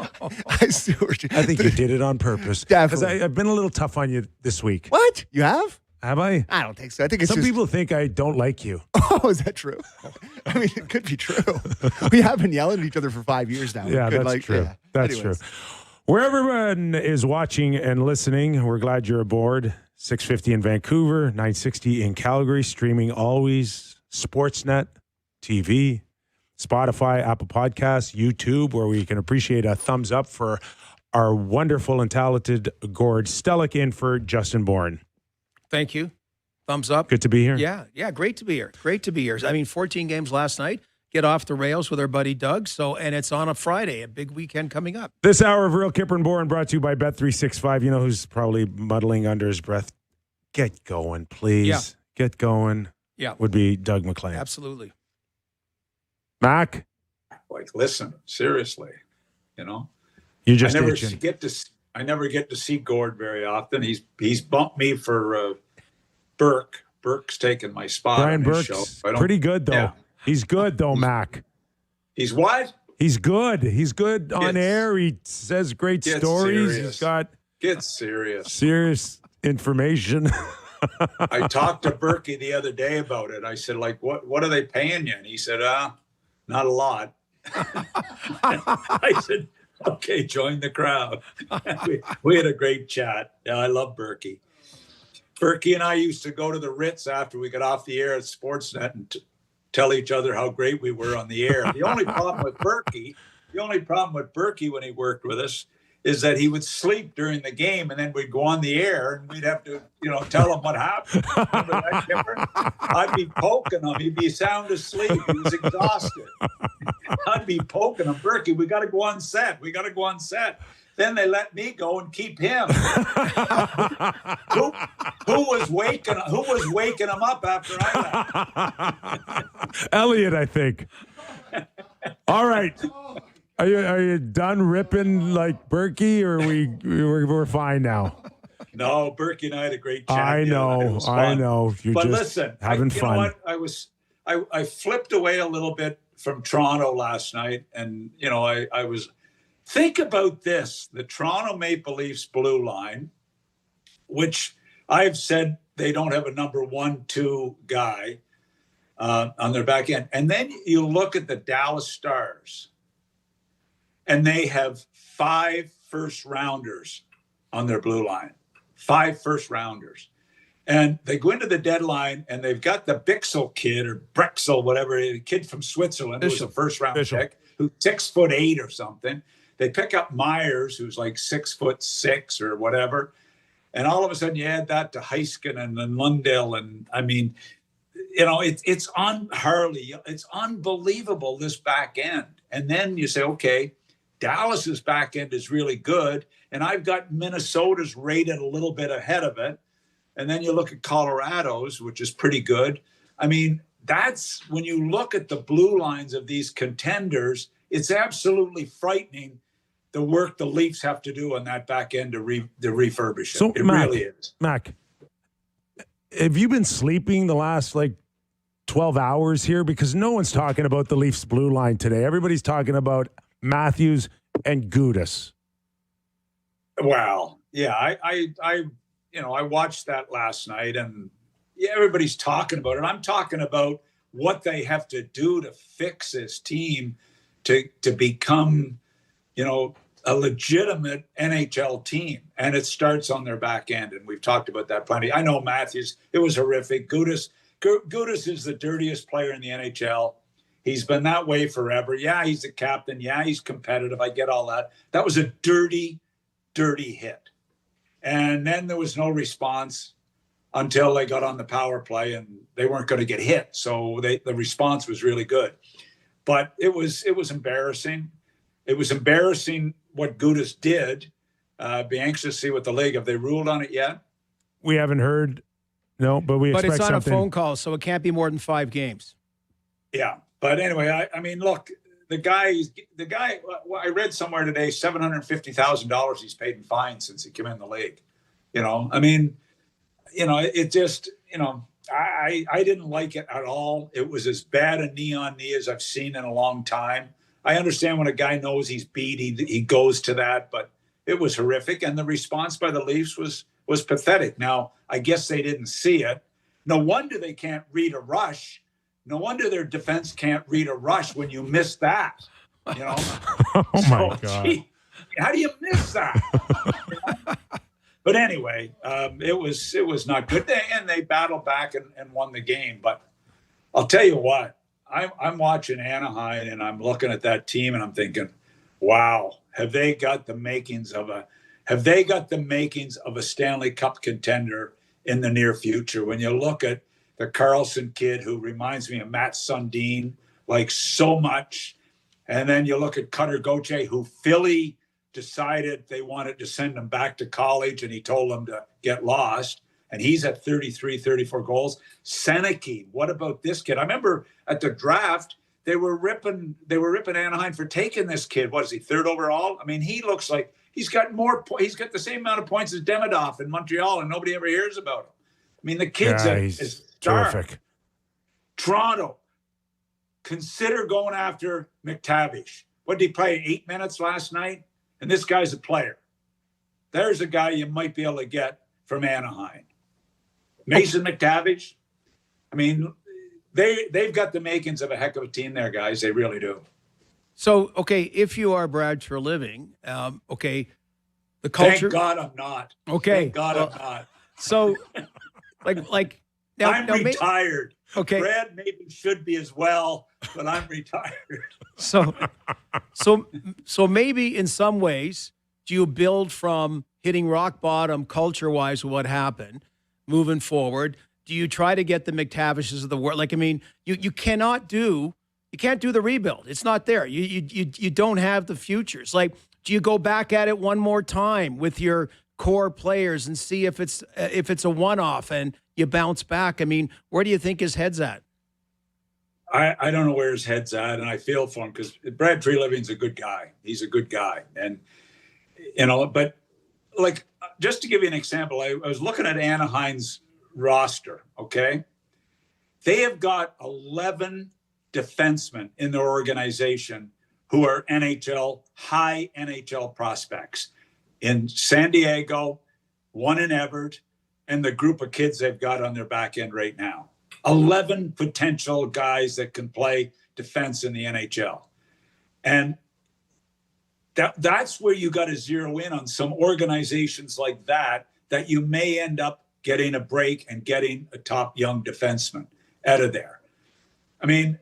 I sewered you. I think you did it on purpose. Definitely. Because I've been a little tough on you this week. What? You have? Have I? I don't think so. I think it's Some people think I don't like you. Oh, is that true? I mean, it could be true. We have been yelling at each other for 5 years now. Yeah, that's true. Yeah. That's true. Where everyone is watching and listening, we're glad you're aboard. 650 in Vancouver, 960 in Calgary, streaming always. Sportsnet, TV, Spotify, Apple Podcasts, YouTube, where we can appreciate a thumbs up for our wonderful and talented Gord Stellick in for Justin Bourne. Thank you. Thumbs up. Good to be here. Yeah, great to be here. Great to be here. I mean, 14 games last night. Get off the rails with our buddy Doug. And it's on a Friday, a big weekend coming up. This hour of Real Kyper and Bourne brought to you by Bet365. You know who's probably muddling under his breath? Get going, please. Yeah. Get going. Yeah. Would be Doug MacLean. Absolutely. Mac? Like, listen, seriously, you know? You just I never get to see Gord very often. He's bumped me for Burke. Burke's taken my spot Brian on his Burke's show. pretty good, though. Yeah. He's good, though, Mac. He's what? He's good. He's good on air. He says great stories. Serious. He's got serious information. I talked to Berkey the other day about it. I said, like, what are they paying you? And he said, not a lot. I said, okay, join the crowd. we had a great chat. Yeah, I love Berkey. Berkey and I used to go to the Ritz after we got off the air at Sportsnet and tell each other how great we were on the air. The only problem with Berkey when he worked with us is that he would sleep during the game, and then we'd go on the air and we'd have to, tell him what happened. Remember that, Kyper? I'd be poking him. He'd be sound asleep. He was exhausted. I'd be poking him. Berkey, we got to go on set. Then they let me go and keep him. who was waking him up after I left? Elliot, I think. All right. Are you done ripping like Berkey, or we're fine now? No, Berkey and I had a great chat. I know. You're but just listen, having fun. You know what? I flipped away a little bit from Toronto last night, and I was. Think about this: the Toronto Maple Leafs blue line, which I've said they don't have a number 1-2 guy on their back end, and then you look at the Dallas Stars. And they have 5 first-rounders on their blue line. 5 first-rounders. And they go into the deadline, and they've got the Bixel kid, or Brexel, whatever, a kid from Switzerland, who's a first-round pick, who's 6'8" or something. They pick up Myers, who's like 6'6" or whatever. And all of a sudden, you add that to Heiskanen and Lundell. And, I mean, it's on Harley. It's unbelievable, this back end. And then you say, okay, Dallas's back end is really good, and I've got Minnesota's rated a little bit ahead of it. And then you look at Colorado's, which is pretty good. I mean, that's when you look at the blue lines of these contenders, it's absolutely frightening the work the Leafs have to do on that back end to refurbish it. So, It Mac, really is. Mac, have you been sleeping the last 12 hours here? Because no one's talking about the Leafs blue line today. Everybody's talking about Matthews and Gudas. Well, yeah, I watched that last night, and everybody's talking about it. I'm talking about what they have to do to fix this team to become, a legitimate NHL team. And it starts on their back end, and we've talked about that plenty. I know Matthews, it was horrific. Gudas is the dirtiest player in the NHL. He's been that way forever. Yeah, he's a captain. Yeah, he's competitive. I get all that. That was a dirty, dirty hit. And then there was no response until they got on the power play, and they weren't going to get hit. So the response was really good. But it was embarrassing. It was embarrassing what Gudas did. Be anxious to see what the league, have they ruled on it yet? We haven't heard. No, but we expect it's on something. a phone call, so it can't be more than 5 games. Yeah. But anyway, I mean, look, the guy, I read somewhere today, $750,000 he's paid in fines since he came in the league. You know, I mean, you know, it just, you know, I didn't like it at all. It was as bad a knee on knee as I've seen in a long time. I understand when a guy knows he's beat, he goes to that, but it was horrific. And the response by the Leafs was pathetic. Now, I guess they didn't see it. No wonder they can't read a rush. No wonder their defense can't read a rush when you miss that. You know? Oh, my God. Gee, how do you miss that? But anyway, it was not good. And they battled back and won the game. But I'll tell you what, I'm watching Anaheim and I'm looking at that team and I'm thinking, wow, have they got the makings of a Stanley Cup contender in the near future? When you look at the Carlson kid, who reminds me of Matt Sundin, like so much, and then you look at Cutter Gauthier, who Philly decided they wanted to send him back to college, and he told them to get lost. And he's at 33, 34 goals. Seneke, what about this kid? I remember at the draft, they were ripping Anaheim for taking this kid. What is he, 3rd overall? I mean, he looks like he's got the same amount of points as Demidov in Montreal, and nobody ever hears about him. I mean, the kid's is terrific. Toronto, consider going after McTavish. What did he play, 8 minutes last night? And this guy's a player. There's a guy you might be able to get from Anaheim. Mason McTavish. I mean, they've got the makings of a heck of a team there, guys. They really do. So, okay, if you are Brad Treliving, okay, the culture. Thank God I'm not. Okay. Thank God I'm not. So, like now, I'm retired. Okay. Brad maybe should be as well, but I'm retired. So maybe in some ways, do you build from hitting rock bottom culture-wise with what happened, moving forward? Do you try to get the McTavishes of the world? Like, I mean, you can't do the rebuild. It's not there. You don't have the futures. Like, do you go back at it one more time with your core players and see if it's a one-off and you bounce back? I mean, where do you think his head's at? I don't know where his head's at, and I feel for him because Brad Treliving's a good guy. He's a good guy. And, you know, but like, just to give you an example, I was looking at Anaheim's roster, okay? They have got 11 defensemen in their organization who are high NHL prospects. In San Diego, one in Everett, and the group of kids they've got on their back end right now. 11 potential guys that can play defense in the NHL. And that's where you got to zero in on some organizations like that you may end up getting a break and getting a top young defenseman out of there. I mean,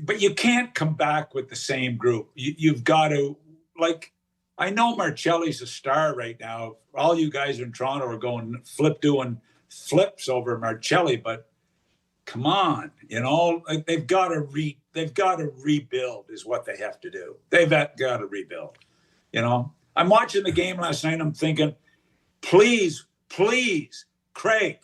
but you can't come back with the same group. You've got to, like, I know Marcelli's a star right now. All you guys in Toronto are doing flips over Marcelli, but come on, you know, they've got to rebuild is what they have to do. They've got to rebuild. You know, I'm watching the game last night and I'm thinking, please, Craig,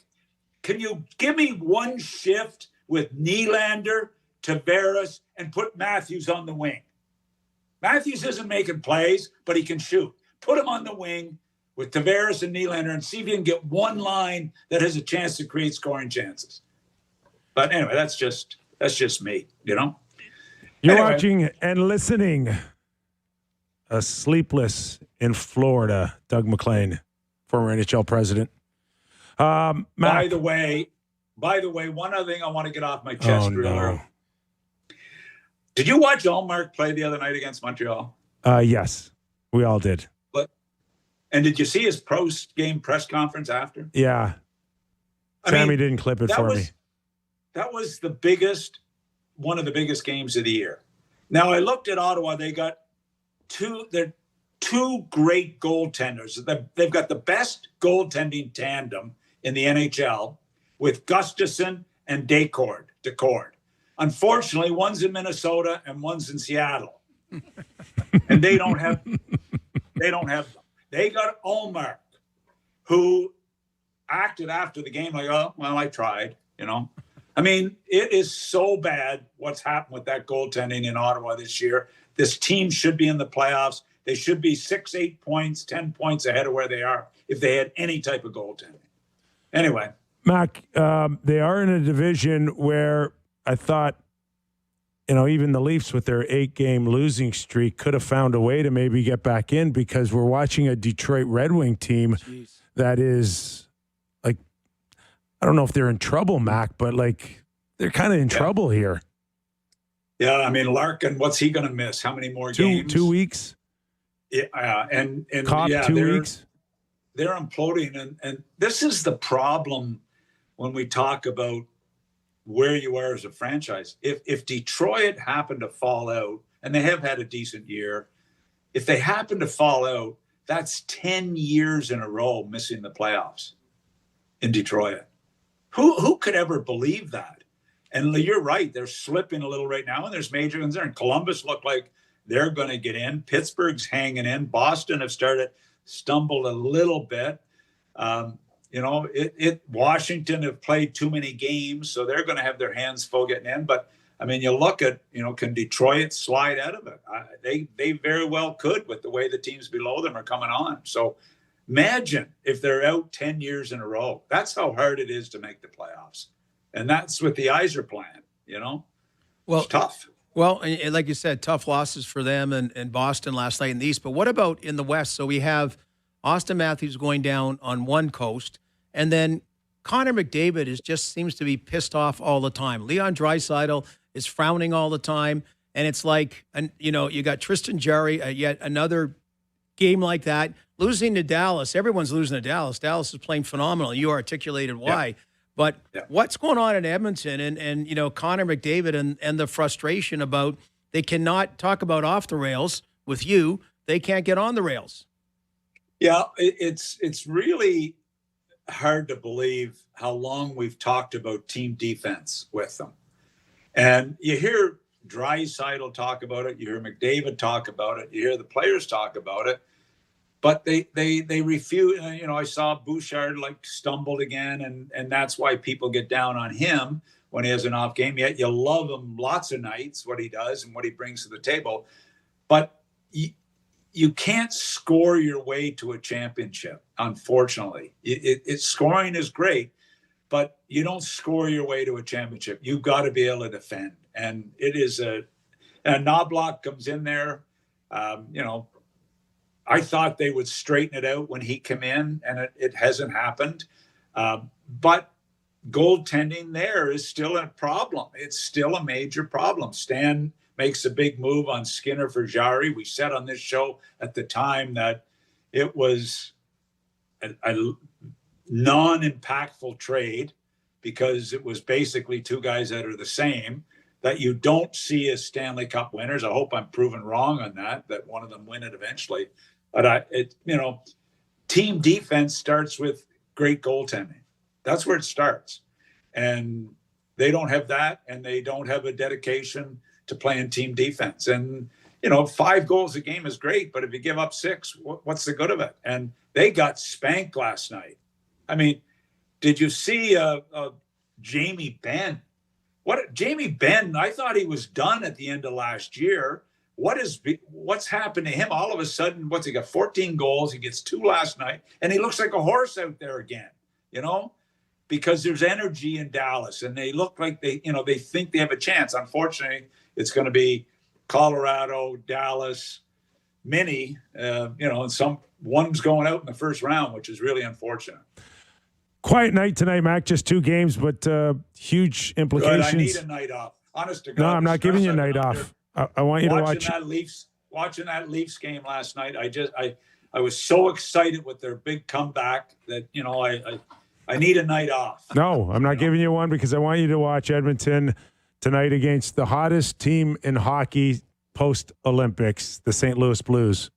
can you give me one shift with Nylander, Tavares, and put Matthews on the wing? Matthews isn't making plays, but he can shoot. Put him on the wing with Tavares and Nylander and see if you can get one line that has a chance to create scoring chances. But anyway, that's just me, you know? You're watching and listening. A sleepless in Florida, Doug MacLean, former NHL president. By the way, one other thing I want to get off my chest real early. Did you watch Allmark play the other night against Montreal? Yes, we all did. And did you see his post-game press conference after? Yeah. Sammy didn't clip it for me. That was one of the biggest games of the year. Now, I looked at Ottawa. They got two great goaltenders. They've got the best goaltending tandem in the NHL with Gustafsson and Decord. Unfortunately, one's in Minnesota and one's in Seattle. And they don't have them. They got Ullmark, who acted after the game like, oh, well, I tried, I mean, it is so bad what's happened with that goaltending in Ottawa this year. This team should be in the playoffs. They should be 6, 8 points, 10 points ahead of where they are if they had any type of goaltending. Anyway. Mac, they are in a division where I thought, even the Leafs with their 8-game losing streak could have found a way to maybe get back in, because we're watching a Detroit Red Wing team that is like, I don't know if they're in trouble, Mac, but like they're kind of in trouble here. Yeah, I mean, Larkin, what's he going to miss? How many more games? 2 weeks. Yeah, and Cobb, yeah, 2 weeks. They're imploding, and this is the problem when we talk about where you are as a franchise. If Detroit happened to fall out, and they have had a decent year, if they happen to fall out, that's 10 years in a row missing the playoffs in Detroit. Who could ever believe that? And you're right, they're slipping a little right now, and there's major concern. Columbus looked like they're going to get in. Pittsburgh's hanging in. Boston have stumbled a little bit. Washington have played too many games, so they're going to have their hands full getting in. But I mean, you look at, can Detroit slide out of it? They very well could, with the way the teams below them are coming on. So imagine if they're out 10 years in a row. That's how hard it is to make the playoffs. And that's what the Yzer plan, Well, it's tough. Well, and like you said, tough losses for them and Boston last night in the East. But what about in the West? So we have Auston Matthews going down on one coast, and then Connor McDavid just seems to be pissed off all the time. Leon Draisaitl is frowning all the time, and it's like, you got Tristan Jarry, yet another game like that, losing to Dallas. Everyone's losing to Dallas. Dallas is playing phenomenal. You articulated why. Yeah. But what's going on in Edmonton and Connor McDavid and the frustration about they cannot talk about off the rails with you. They can't get on the rails. Yeah, it's really hard to believe how long we've talked about team defense with them. And you hear Draisaitl talk about it. You hear McDavid talk about it. You hear the players talk about it. But they refuse. I saw Bouchard stumbled again, and that's why people get down on him when he has an off game. Yet you love him lots of nights, what he does and what he brings to the table. But you can't score your way to a championship, unfortunately. Scoring is great, but you don't score your way to a championship. You've got to be able to defend. And it is and Knobloch comes in there, I thought they would straighten it out when he came in, and it hasn't happened. But goaltending there is still a problem. It's still a major problem. Stan makes a big move on Skinner for Jarry. We said on this show at the time that it was a non-impactful trade because it was basically two guys that are the same, that you don't see as Stanley Cup winners. I hope I'm proven wrong on that one of them win it eventually. But team defense starts with great goaltending. That's where it starts. And they don't have that, and they don't have a dedication to playing team defense. And, 5 goals a game is great, but if you give up 6, what's the good of it? And they got spanked last night. I mean, did you see Jamie Benn? Jamie Benn, I thought he was done at the end of last year. What's happened to him? All of a sudden, he got 14 goals. He gets 2 last night, and he looks like a horse out there again, because there's energy in Dallas, and they look like they think they have a chance. Unfortunately, it's going to be Colorado, Dallas, mini, and one's going out in the first round, which is really unfortunate. Quiet night tonight, Mac. Just 2 games, but huge implications. Good. I need a night off. Honest to God. No, I'm not giving you a night off. I want you to watch watching that Leafs game last night. I was so excited with their big comeback that I need a night off. No, I'm not giving you one because I want you to watch Edmonton tonight against the hottest team in hockey post Olympics, the St. Louis Blues.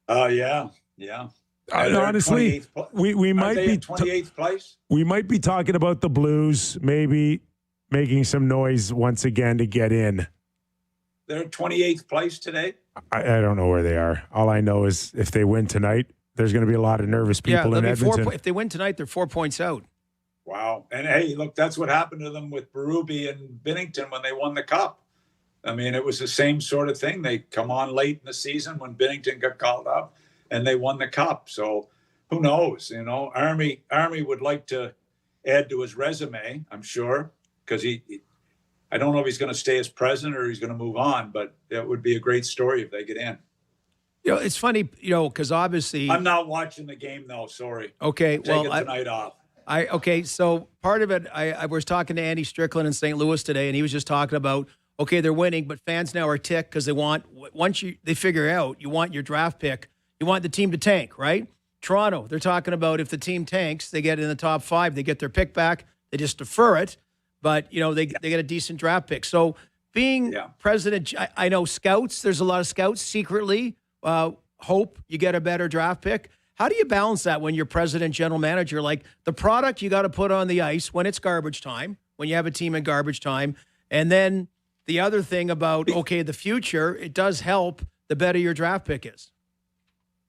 Yeah. Honestly, we might be 28th place. We might be talking about the Blues maybe making some noise once again to get in. They're 28th place today. I don't know where they are. All I know is if they win tonight, there's going to be a lot of nervous people in Edmonton. If they win tonight, they're 4 points out. Wow. And hey, look, that's what happened to them with Berube and Binnington when they won the Cup. I mean, it was the same sort of thing. They come on late in the season when Binnington got called up and they won the Cup. So who knows? You know, Army would like to add to his resume, I'm sure, because I don't know if he's going to stay as president or he's going to move on, but that would be a great story if they get in. You know, it's funny, you know, because obviously I'm not watching the game though. Sorry. Okay, Taking tonight off. So part of it, I was talking to Andy Strickland in St. Louis today, and he was just talking about, okay, they're winning, but fans now are ticked because they figure out you want your draft pick, you want the team to tank, right? Toronto, they're talking about if the team tanks, they get in the top 5, they get their pick back, they just defer it, but you know they get a decent draft pick. So being president, I know scouts, there's a lot of scouts secretly hope you get a better draft pick. How do you balance that when you're president, general manager? Like the product you got to put on the ice when it's garbage time, when you have a team in garbage time. And then the other thing about, okay, the future, it does help the better your draft pick is.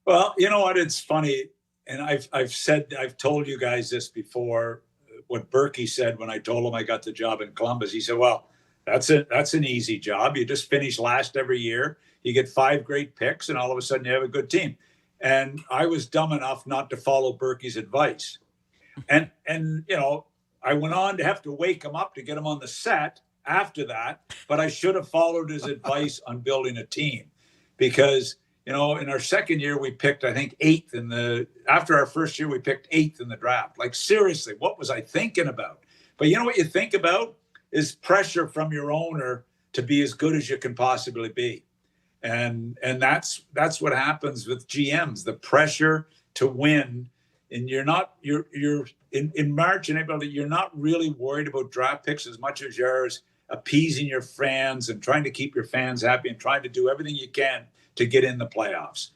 Well, you know what? It's funny. And I've told you guys this before, what Berkey said when I told him I got the job in Columbus. He said, well, that's an easy job. You just finish last every year. You get 5 great picks and all of a sudden you have a good team. And I was dumb enough not to follow Berkey's advice. And you know, I went on to have to wake him up to get him on the set after that, but I should have followed his advice on building a team because, you know, in our second year, we picked, I think, 8th after our first year, we picked 8th in the draft. Like, seriously, what was I thinking about? But you know what you think about is pressure from your owner to be as good as you can possibly be. And that's what happens with GMs, the pressure to win. And you're in March and April, you're not really worried about draft picks as much as you're appeasing your fans and trying to keep your fans happy and trying to do everything you can to get in the playoffs.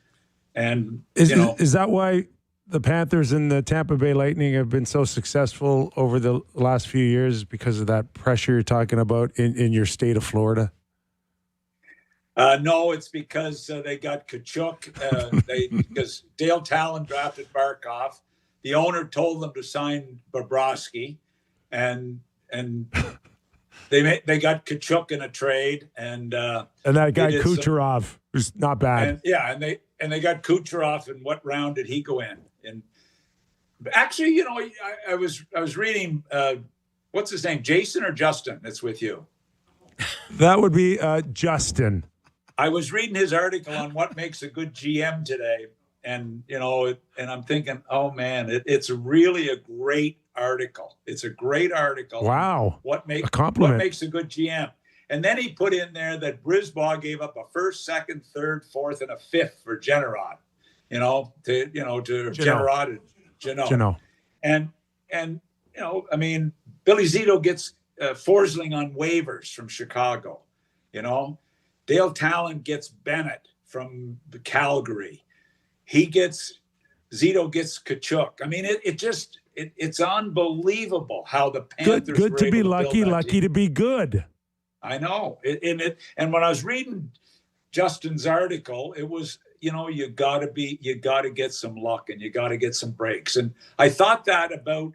And is that why the Panthers and the Tampa Bay Lightning have been so successful over the last few years because of that pressure you're talking about in your state of Florida? No, it's because they got Tkachuk. Because Dale Talon drafted Barkov. The owner told them to sign Bobrovsky, and they got Tkachuk in a trade, and that guy Kucherov was not bad. And they got Kucherov. And what round did he go in? And actually, you know, I was reading what's his name, Jason or Justin? That's with you. That would be Justin. I was reading his article on what makes a good GM today, and you know, and I'm thinking, oh man, it's really a great article. It's a great article. Wow, what makes a good GM? And then he put in there that Brisbaugh gave up a first, second, third, fourth, and a fifth for Generod. To Generod and Jeannot. And you know, I mean, Billy Zito gets Forsling on waivers from Chicago. You know. Dale Talon gets Bennett from Calgary. Zito gets Tkachuk. I mean, it's unbelievable how the Panthers good were to be able lucky, build that lucky team. to be good. I know. And when I was reading Justin's article, it was, you know, you got to get some luck and you got to get some breaks. And I thought that about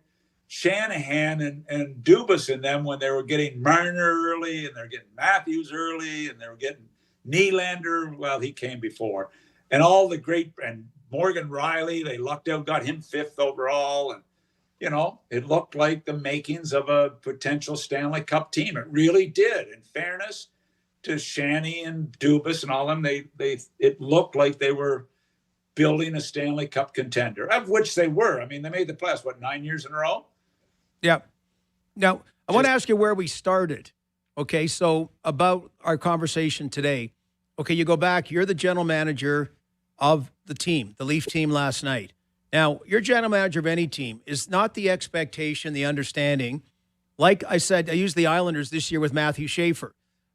Shanahan and Dubas and them when they were getting Marner early and they're getting Matthews early and they were getting Nylander. Well, he came before. And all the great, and Morgan Riley, they lucked out, got him 5th overall. And, you know, it looked like the makings of a potential Stanley Cup team. It really did. In fairness to Shanny and Dubas and all them, it looked like they were building a Stanley Cup contender, of which they were. I mean, they made the playoffs, 9 years in a row? Yeah. Now, I want to ask you where we started. Okay, so about our conversation today. Okay, you go back, you're the general manager of the team, the Leaf team last night. Now, you're general manager of any team. Is not the expectation, the understanding, like I said, I used the Islanders this year with Matthew Schaefer.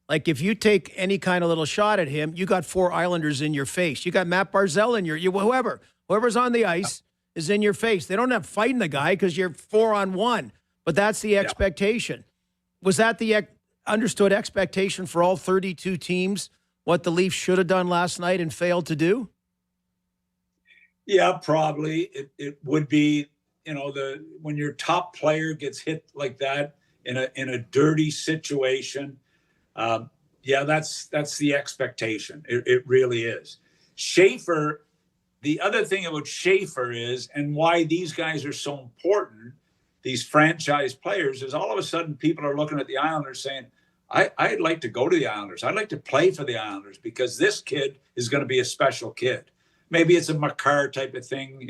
Like if you take any kind of little shot at him, you got 4 Islanders in your face. You got Matt Barzal in whoever's on the ice is in your face. They don't have fighting the guy because you're 4-on-1, but that's the expectation. Was that the understood expectation for all 32 teams, what the Leafs should have done last night and failed to do? Yeah, probably. It would be, when your top player gets hit like that in a dirty situation, that's the expectation. It really is. Schaefer, the other thing about Schaefer is, and why these guys are so important, these franchise players, is all of a sudden people are looking at the Islanders saying, I'd like to go to the Islanders. I'd like to play for the Islanders because this kid is going to be a special kid. Maybe it's a Makar type of thing,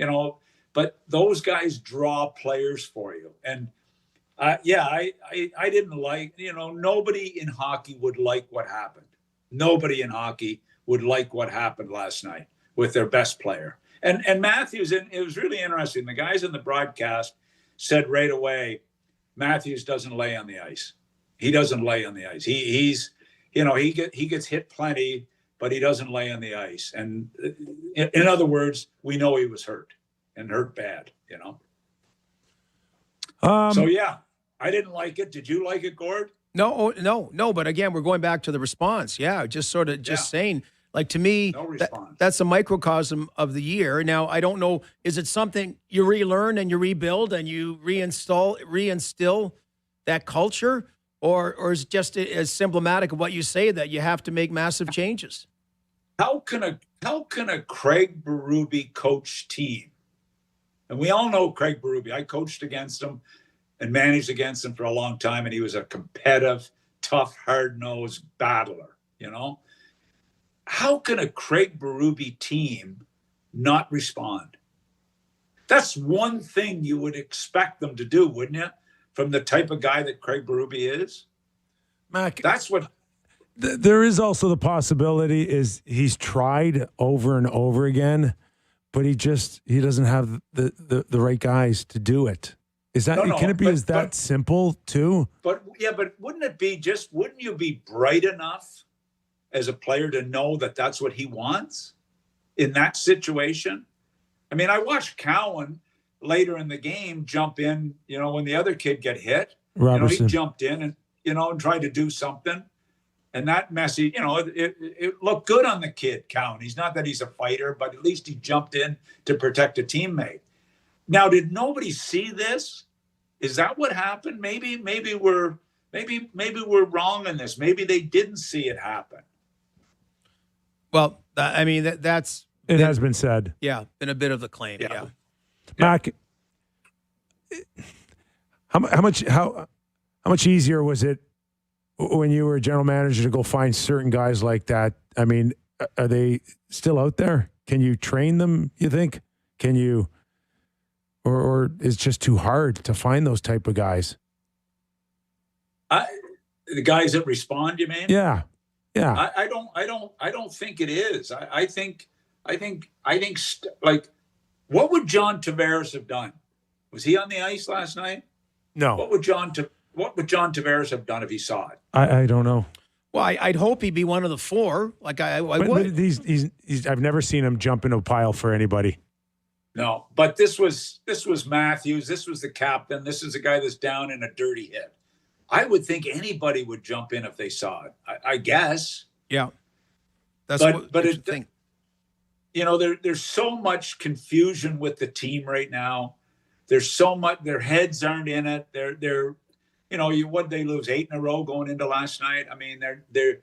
but those guys draw players for you. And I didn't like, nobody in hockey would like what happened. Nobody in hockey would like what happened last night with their best player. And Matthews, and it was really interesting. The guys in the broadcast said right away, Matthews doesn't lay on the ice. He doesn't lay on the ice. He gets hit plenty, but he doesn't lay on the ice. And in other words, we know he was hurt and hurt bad, So yeah, I didn't like it. Did you like it, Gord? No. But again, we're going back to the response. Yeah, just saying, like, to me, that's a microcosm of the year. Now, I don't know, is it something you relearn and you rebuild and you reinstill that culture? Or is it just as symptomatic of what you say that you have to make massive changes? How can a Craig Berube coach team? And we all know Craig Berube. I coached against him and managed against him for a long time, and he was a competitive, tough, hard-nosed battler, How can a Craig Berube team not respond? That's one thing you would expect them to do, wouldn't you? From the type of guy that Craig Berube is? Mac, that's what... There is also the possibility is he's tried over and over again, but he doesn't have the right guys to do it. Is that can it be that simple too? But wouldn't you be bright enough as a player to know that that's what he wants in that situation? I mean, I watched Cowan later in the game jump in, when the other kid get hit. Robertson. He jumped in and, and tried to do something. And that message, it looked good on the kid, Cowan. He's not that he's a fighter, but at least he jumped in to protect a teammate. Now, did nobody see this? Is that what happened? Maybe we're wrong in this. Maybe they didn't see it happen. Well, I mean, that's has been said. Yeah, been a bit of the claim. Yeah. Mac, how much easier was it when you were a general manager to go find certain guys like that? I mean, are they still out there? Can you train them, you think? Can you, or is it just too hard to find those type of guys? The guys that respond, you mean? Yeah. I don't think it is. I think what would John Tavares have done? Was he on the ice last night? No. What would John Tavares have done if he saw it? I don't know. Well, I'd hope he'd be one of the 4. Like I would. But he's I've never seen him jump in a pile for anybody. No, but this was Matthews. This was the captain. This is a guy that's down in a dirty hit. I would think anybody would jump in if they saw it. I guess. Yeah. There's so much confusion with the team right now. There's so much. Their heads aren't in it. They're what they lose 8 in a row going into last night. I mean, they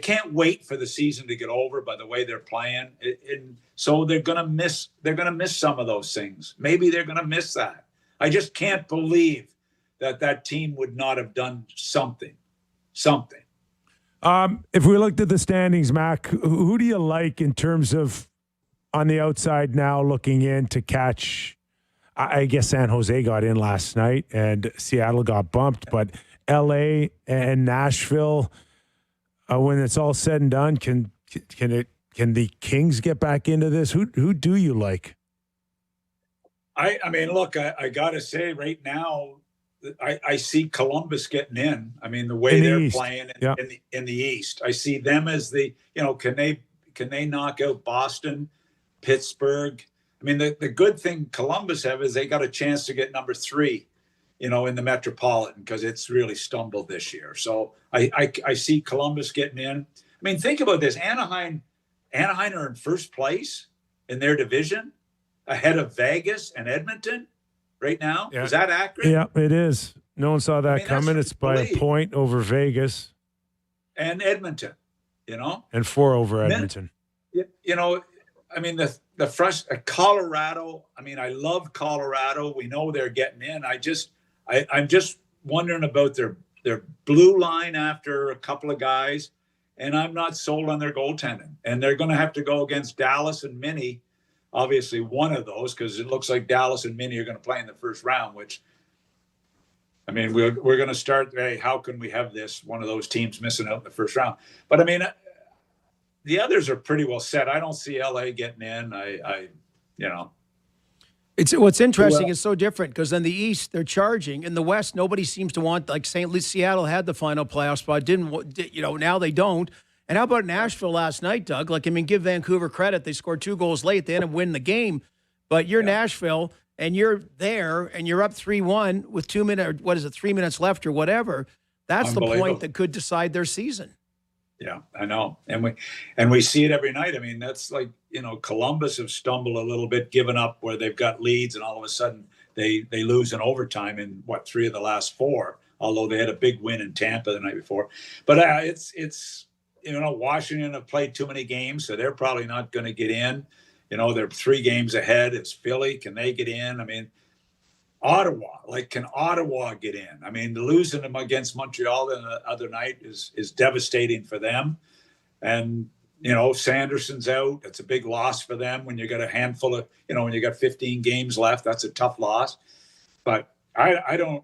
can't wait for the season to get over by the way they're playing, and so they're gonna miss some of those things. Maybe they're gonna miss that. I just can't believe that team would not have done something. If we looked at the standings, Mac, who do you like in terms of on the outside now looking in to catch? I guess San Jose got in last night and Seattle got bumped, but LA and Nashville, when it's all said and done, can the Kings get back into this? Who do you like? I mean, look, I got to say right now, I see Columbus getting in. I mean, the way they're playing in the East, I see them as the, can they knock out Boston, Pittsburgh? I mean, the good thing Columbus have is they got a chance to get number 3, in the Metropolitan, because it's really stumbled this year. So I see Columbus getting in. I mean, think about this. Anaheim are in first place in their division, ahead of Vegas and Edmonton right now. Yeah. Is that accurate? Yeah, it is. No one saw that coming. It's by a point over Vegas. And Edmonton, And 4 over Edmonton. I mean, the Colorado, I mean, I love Colorado. We know they're getting in. I'm just wondering about their blue line after a couple of guys, and I'm not sold on their goaltending. And they're going to have to go against Dallas and Minnie, obviously one of those, because it looks like Dallas and Minnie are going to play in the first round, which, I mean, we're going to start, hey, how can we have one of those teams missing out in the first round? But, I mean, the others are pretty well set. I don't see LA getting in. It's what's interesting is so different, because in the East they're charging. In the West, nobody seems to want, like St. Louis, Seattle had the final playoff spot, now they don't. And how about Nashville last night, Doug? Like, I mean, give Vancouver credit. They scored 2 goals late. They ended up winning the game. But you're Nashville, and you're there, and you're up 3-1 with 3 minutes left or whatever. That's the point that could decide their season. Yeah, I know. And we see it every night. I mean, that's like, Columbus have stumbled a little bit, given up where they've got leads, and all of a sudden they lose in overtime in 3 of the last 4, although they had a big win in Tampa the night before. But it's Washington have played too many games, so they're probably not going to get in. They're 3 games ahead. It's Philly. Can they get in? I mean, Ottawa, can Ottawa get in? I mean, losing them against Montreal the other night is devastating for them. And, Sanderson's out. It's a big loss for them when you got a handful of, when you got 15 games left. That's a tough loss. But I don't,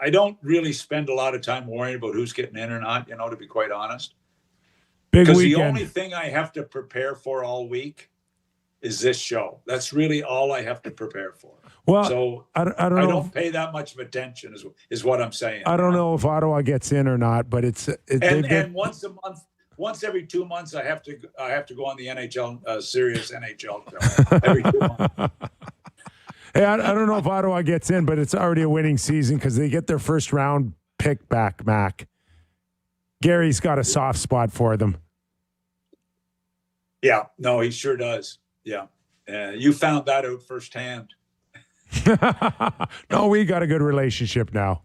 I don't really spend a lot of time worrying about who's getting in or not, to be quite honest. Because the only thing I have to prepare for all week is this show. That's really all I have to prepare for. Well, so I don't pay that much of attention is what I'm saying. I don't know if Ottawa gets in or not, but and once a month, once every 2 months, I have to go on the NHL serious NHL show every 2 months. Hey, I don't know if Ottawa gets in, but it's already a winning season because they get their first round pick back, Mac. Gary's got a soft spot for them. Yeah, no, he sure does. Yeah. You found that out firsthand. No, we got a good relationship now.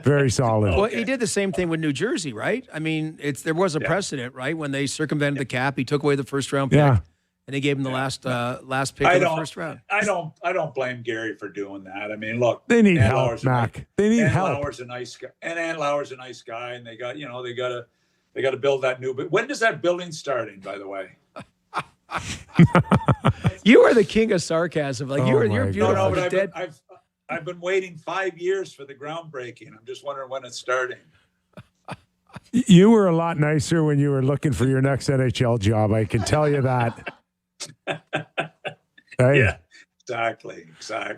Very solid. Well, he did the same thing with New Jersey, right? I mean, there was a precedent, right? When they circumvented the cap, he took away the first round pick. Yeah. And they gave him the last pick of the first round. I don't blame Gary for doing that. I mean, look, they need help, Mac. They need help. Lauer's a nice guy, and Lauer's a nice guy, and they got to build that new. But when does that building starting? By the way, you are the king of sarcasm. Like you're beautiful. No, but I've been waiting 5 years for the groundbreaking. I'm just wondering when it's starting. You were a lot nicer when you were looking for your next NHL job. I can tell you that. Hey. Yeah, exactly.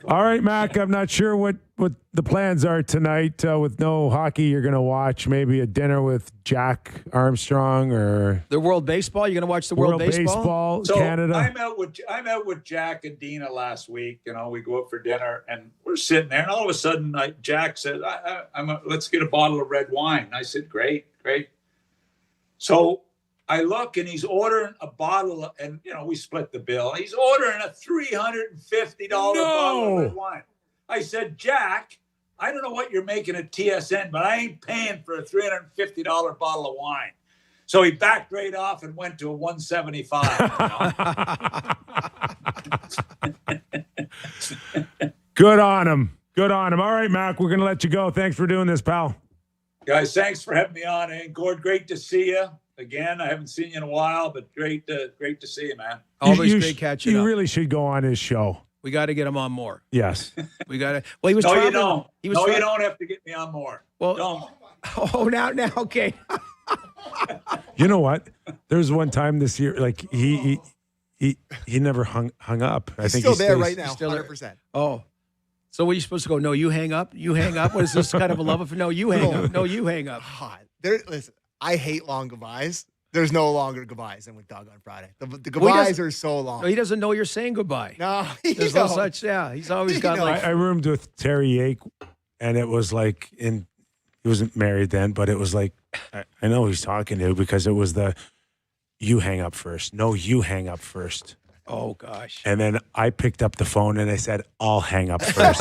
All right, Mac, I'm not sure what the plans are tonight. With no hockey, you're going to watch maybe a dinner with Jack Armstrong or the World Baseball. You're going to watch the World Baseball? So Canada. I'm out with Jack and Dina last week. We go out for dinner and we're sitting there, and all of a sudden, Jack said, "Let's get a bottle of red wine." I said, "Great." So I look, and he's ordering a bottle, and we split the bill. He's ordering a $350 bottle of red wine. I said, "Jack, I don't know what you're making at TSN, but I ain't paying for a $350 bottle of wine." So he backed right off and went to a $175. Good on him. All right, Mac, we're going to let you go. Thanks for doing this, pal. Guys, thanks for having me on. And Gord, great to see you. Again, I haven't seen you in a while, but great to see you, man. Always great catching up. You really should go on his show. We got to get him on more. Yes. We got to. Well, he was. No, traveling. you don't. He was you don't have to get me on more. Well, don't. Oh, now, okay. You know what? There was one time this year, like he never hung up. I think he's still there right now. Still 100%. Oh. So what are you supposed to go? No, you hang up. You hang up. What is this kind of a love affair? No, you hang up. No, you hang up. God, listen, I hate long goodbyes. There's no longer goodbyes than with Doug on Friday. The goodbyes are so long. No, he doesn't know you're saying goodbye. No, there's no such. Yeah, he's always got like. I roomed with Terry Yake, and it was like he wasn't married then, but it was like I know who he's talking to because it was you hang up first. No, you hang up first. Oh, gosh. And then I picked up the phone and I said, I'll hang up first.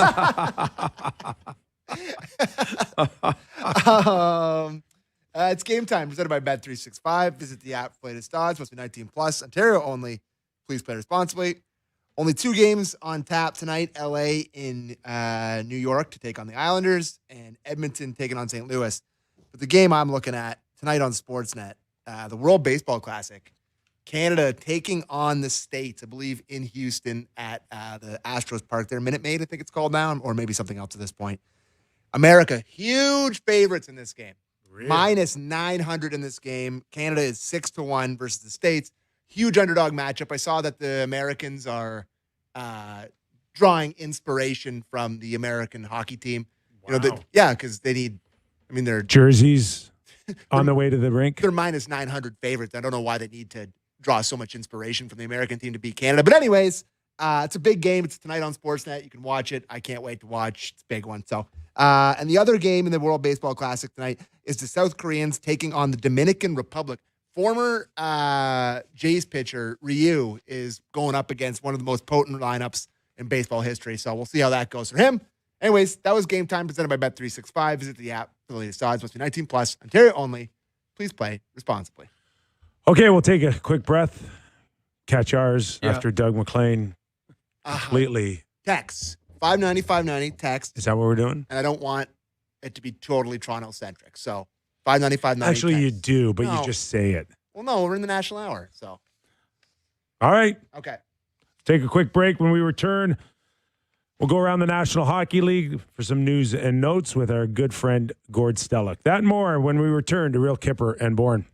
It's game time presented by Bet365. Visit the app for latest odds. Must be 19 plus. Ontario only. Please play responsibly. Only 2 games on tap tonight. LA in New York to take on the Islanders and Edmonton taking on St. Louis. But the game I'm looking at tonight on Sportsnet, the World Baseball Classic. Canada taking on the States, I believe, in Houston at the Astros Park there. Minute Maid, I think it's called now, or maybe something else at this point. America, huge favorites in this game. Really? Minus 900 in this game. Canada is 6-1 versus the States. Huge underdog matchup. I saw that the Americans are drawing inspiration from the American hockey team. Wow. Because they need, their jerseys on the way to the rink. They're minus 900 favorites. I don't know why they need to draw so much inspiration from the American team to beat Canada. But anyways, it's a big game. It's tonight on Sportsnet. You can watch it. I can't wait to watch. It's a big one. So, and the other game in the World Baseball Classic tonight is the South Koreans taking on the Dominican Republic. Former Jays pitcher Ryu is going up against one of the most potent lineups in baseball history. So we'll see how that goes for him. Anyways, that was Game Time presented by Bet365. Visit the app for the latest odds. Must be 19 plus. Ontario only. Please play responsibly. Okay, we'll take a quick breath. Catch ours after Doug MacLean completely. Text. 590, text. Is that what we're doing? And I don't want it to be totally Toronto-centric. So 590. Actually, text. you do, but you just say it. Well, no, we're in the national hour. So. All right. Okay. Take a quick break. When we return, we'll go around the National Hockey League for some news and notes with our good friend Gord Stellick. That and more when we return to Real Kyper and Bourne.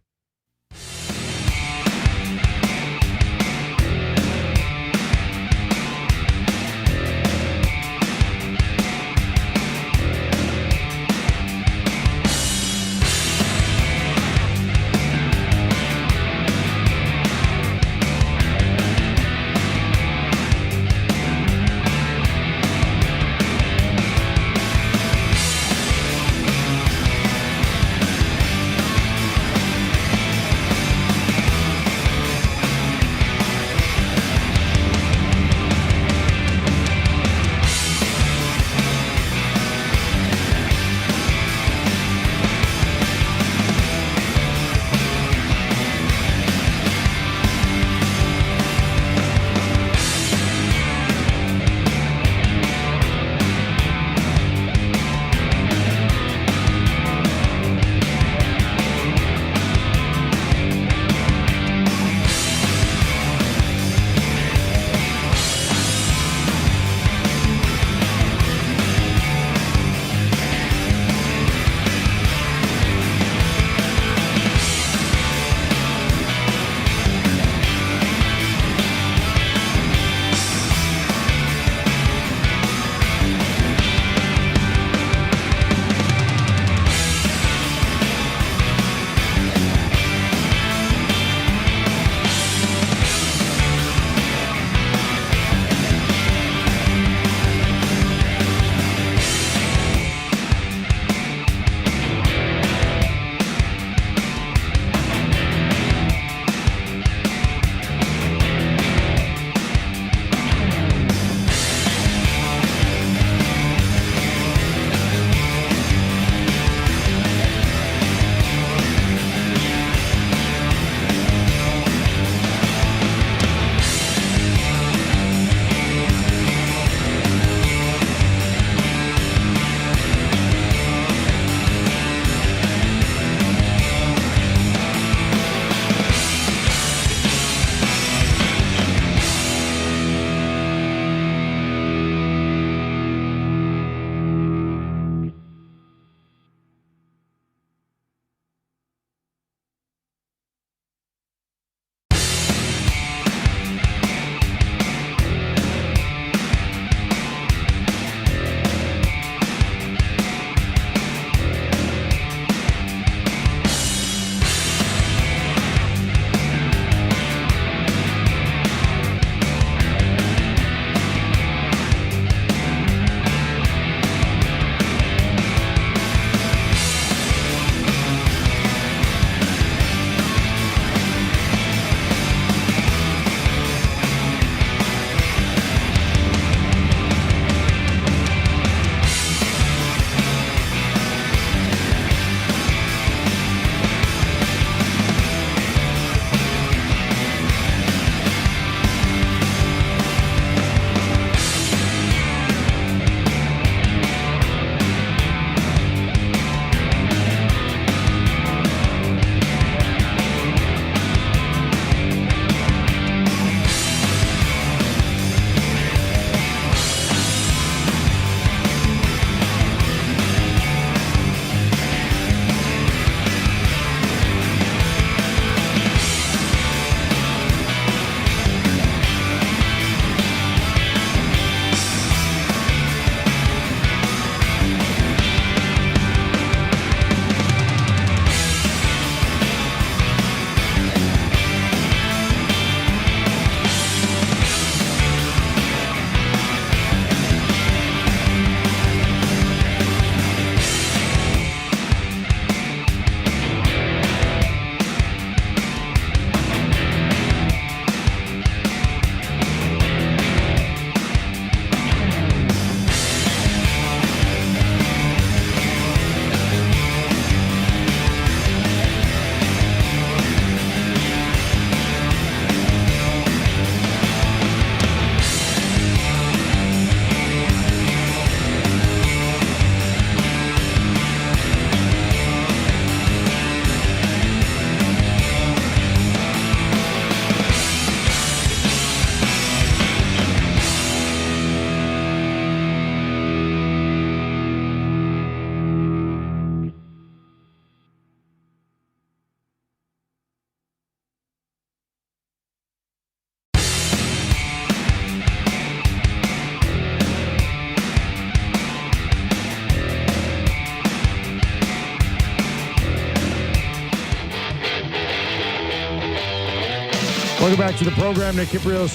Welcome back to the program. Nick Kypreos,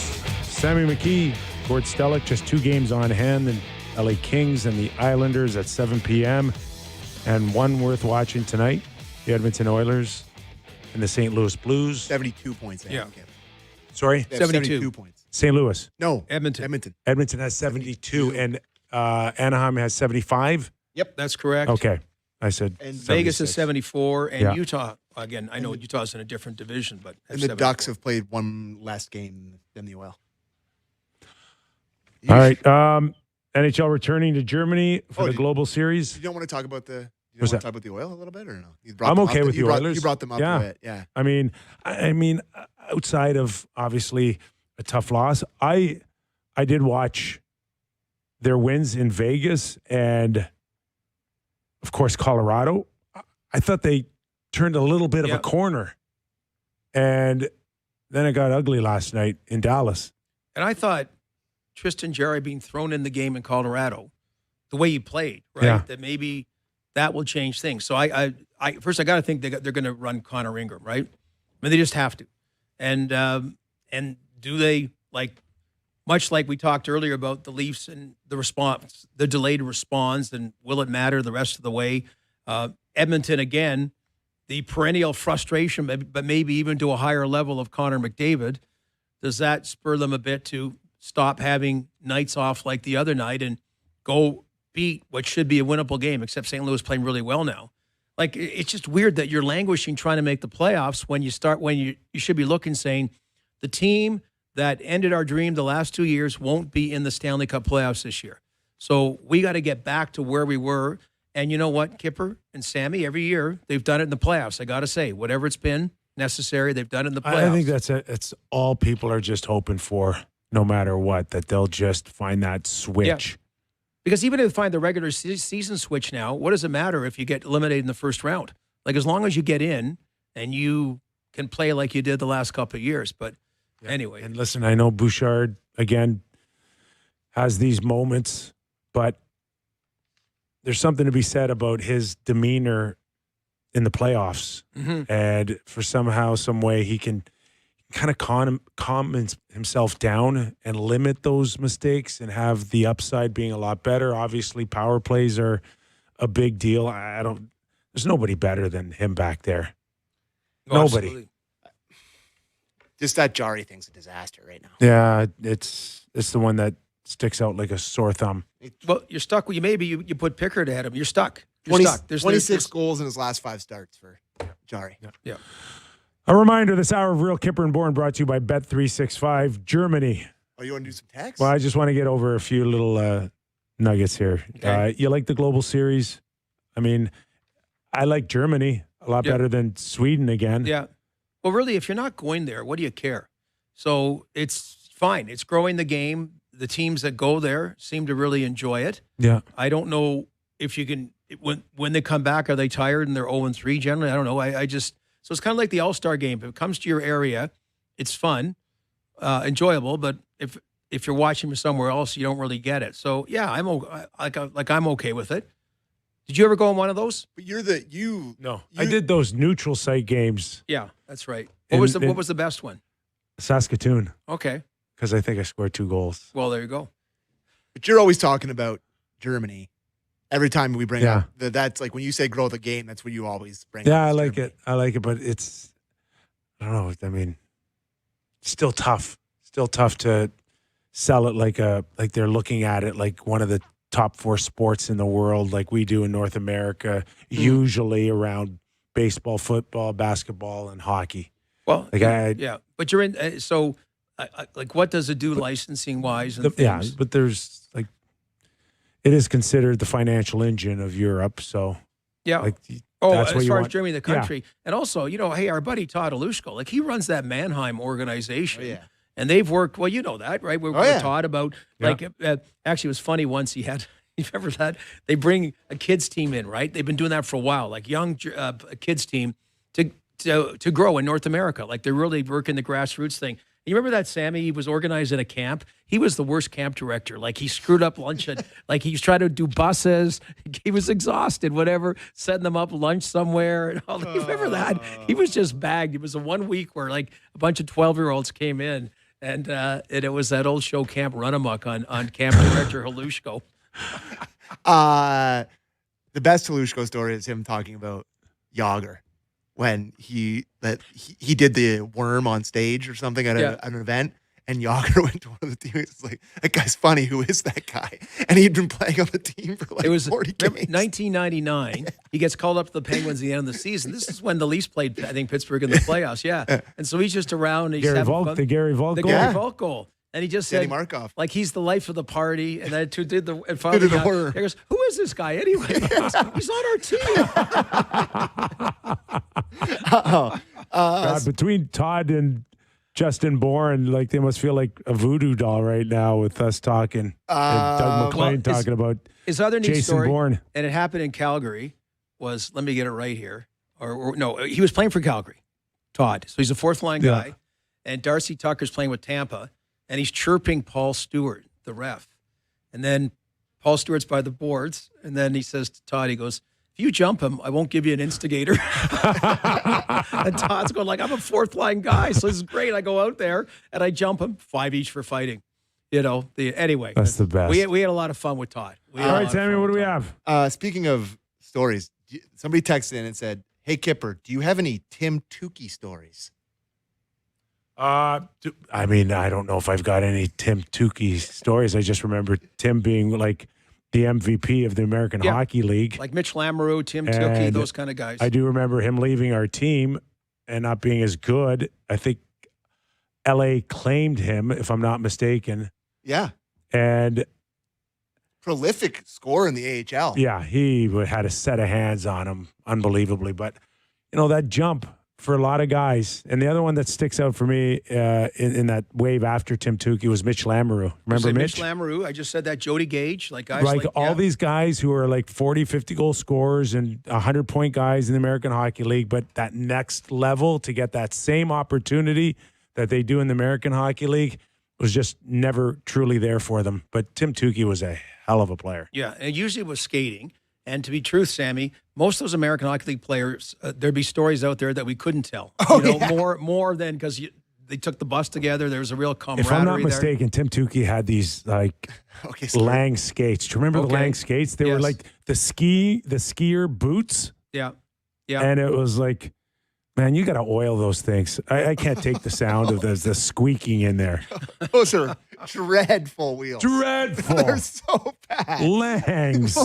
Sammy McKee, Gord Stellick, just 2 games on hand. And LA Kings and the Islanders at 7 p.m. And one worth watching tonight, the Edmonton Oilers and the St. Louis Blues. 72 points. Yeah. Sorry? 72 points. St. Louis. No. Edmonton. Edmonton has 72 and Anaheim has 75. Yep, that's correct. Okay. I said And Vegas 76. is 74, and Yeah. Utah, again, I know Utah's in a different division, but And the Ducks have played one less game than the Oil. All right. NHL returning to Germany for Oh, the Global Series. You don't want to talk about the What's that? talk about the Oil a little bit or no? I'm okay with the Oilers. You brought them up Yeah. a bit. Yeah. I mean, outside of obviously a tough loss, I did watch their wins in Vegas and, of course, Colorado. I thought they turned a little bit of a corner, and then it got ugly last night in Dallas. And I thought Tristan Jarry being thrown in the game in Colorado, the way he played, right? Yeah. That maybe that will change things. So I first I got to think they're going to run Connor Ingram, right? I mean, they just have to. And do they, like, much like we talked earlier about the Leafs and the response, the delayed response, and will it matter the rest of the way? Edmonton, again, the perennial frustration, but maybe even to a higher level of Connor McDavid. Does that spur them a bit to stop having nights off like the other night and go beat what should be a winnable game, except St. Louis playing really well now? Like, it's just weird that you're languishing trying to make the playoffs when you should be looking, saying the team that ended our dream the last 2 years won't be in the Stanley Cup playoffs this year. So we got to get back to where we were. And you know what, Kyper and Sammy, every year they've done it in the playoffs. I got to say, whatever it's been necessary, they've done it in the playoffs. I think it's all people are just hoping for, no matter what, that they'll just find that switch. Yeah. Because even if they find the regular season switch now, what does it matter if you get eliminated in the first round? Like, as long as you get in and you can play like you did the last couple of years. But anyway. And listen, I know Bouchard, again, has these moments, but there's something to be said about his demeanor in the playoffs. Mm-hmm. And for somehow, some way, he can kind of calm himself down and limit those mistakes and have the upside being a lot better. Obviously, power plays are a big deal. There's nobody better than him back there. Oh, Nobody. absolutely. Just that Jarry thing's a disaster right now. Yeah, it's the one that sticks out like a sore thumb. Well, you're stuck. You put Pickard ahead of him. You're stuck. You're 20, stuck. 26 goals in his last 5 starts for Jarry. Yeah. A reminder, this hour of Real Kyper and Bourne brought to you by Bet365 Germany. Oh, you want to do some text? Well, I just want to get over a few little nuggets here. Okay. You like the Global Series? I mean, I like Germany a lot better than Sweden again. Yeah. Well, really, if you're not going there, what do you care? So it's fine. It's growing the game. The teams that go there seem to really enjoy it. Yeah. I don't know if you can, when they come back, are they tired and they're 0-3 generally? I don't know. So it's kind of like the All-Star game. If it comes to your area, it's fun, enjoyable. But if you're watching from somewhere else, you don't really get it. So yeah, I'm okay with it. Did you ever go on one of those? But you're No. I did those neutral site games. Yeah, that's right. What was the best one? Saskatoon, Okay. because I think I scored 2 goals. Well, there you go. But you're always talking about Germany. Every time we bring Yeah. up that's like when you say grow the game, that's what you always bring Yeah, up. I is like Germany. it. I like it, but I don't know. I mean, still tough. Still tough to sell it like they're looking at it like one of the top 4 sports in the world, like we do in North America, usually around baseball, football, basketball, and hockey. Well, Like yeah, but you're in. So, like, what does it do licensing wise? And yeah, things? but there's like, it is considered the financial engine of Europe. So Yeah. like, Oh, that's what as you far as want. Germany, the country, and also, hey, our buddy Todd Alushko, like he runs that Mannheim organization. Oh, yeah. And they've worked, well, you know that, right? We're yeah. taught about, like, actually, it was funny once you remember that? They bring a kids team in, right? They've been doing that for a while, like young kids team to grow in North America. Like they're really working the grassroots thing. You remember that, Sammy? He was organizing a camp. He was the worst camp director. Like, he screwed up lunch. Like, he was trying to do buses. He was exhausted, whatever, setting them up lunch somewhere. And all. You remember that? He was just bagged. It was a 1 week where, like, a bunch of 12-year-olds came in, and it was that old show Camp Run-Amok on Camp Director Halushko. The best Halushko story is him talking about Yager when he did the worm on stage or something at an event, and Yager went to one of the teams. It's like, that guy's funny. Who is that guy? And he'd been playing on the team for like 40 games. 1999. He gets called up to the Penguins at the end of the season. This is when the Leafs played, I think, Pittsburgh in the playoffs. Yeah, and so he's just around. And he's the Gary Volk goal. And he just said, Markov. Like, he's the life of the party. And then did the and finally he goes, who is this guy anyway? He's on our team. God, between Todd and Justin Bourne, like, they must feel like a voodoo doll right now with us talking. And Doug MacLean talking about his other neat Jason story, Bourne. And it happened in Calgary, was, let me get it right here. Or no, he was playing for Calgary, Todd. So he's a fourth-line guy. And Darcy Tucker's playing with Tampa. And he's chirping Paul Stewart, the ref. And then Paul Stewart's by the boards. And then he says to Todd, he goes, if you jump him, I won't give you an instigator. And Todd's going like, I'm a fourth-line guy, so this is great. I go out there, and I jump him, 5 each for fighting. Anyway. That's the best. We had a lot of fun with Todd. All right, Sammy, what do we have? Speaking of stories, somebody texted in and said, hey, Kyper, do you have any Tim Tukey stories? I mean, I don't know if I've got any Tim Tukey stories. I just remember Tim being like the MVP of the American Hockey League. Like Mitch Lamoureux, Tim Tukey, those kind of guys. I do remember him leaving our team and not being as good. I think LA claimed him, if I'm not mistaken. Yeah. And prolific scorer in the AHL. Yeah, he had a set of hands on him, unbelievably. But, that jump for a lot of guys. And the other one that sticks out for me in that wave after Tim Tukey was Mitch Lamoureux. Remember Mitch? Mitch Lamoureux. I just said that. Jody Gage. Like guys like all these guys who are like 40, 50 goal scorers and 100-point guys in the American Hockey League, but that next level to get that same opportunity that they do in the American Hockey League was just never truly there for them. But Tim Tukey was a hell of a player. Yeah, and usually it was skating. And to be truth, Sammy, most of those American Hockey League players, there'd be stories out there that we couldn't tell. More than because they took the bus together. There was a real camaraderie. If I'm not mistaken, Tim Tukey had these like Lang skates. Do you remember the Lang skates? They were like the skier boots. Yeah. And it was like, man, you got to oil those things. I can't take the sound of the squeaking in there. Those are dreadful wheels. Dreadful. They're so bad. Langs.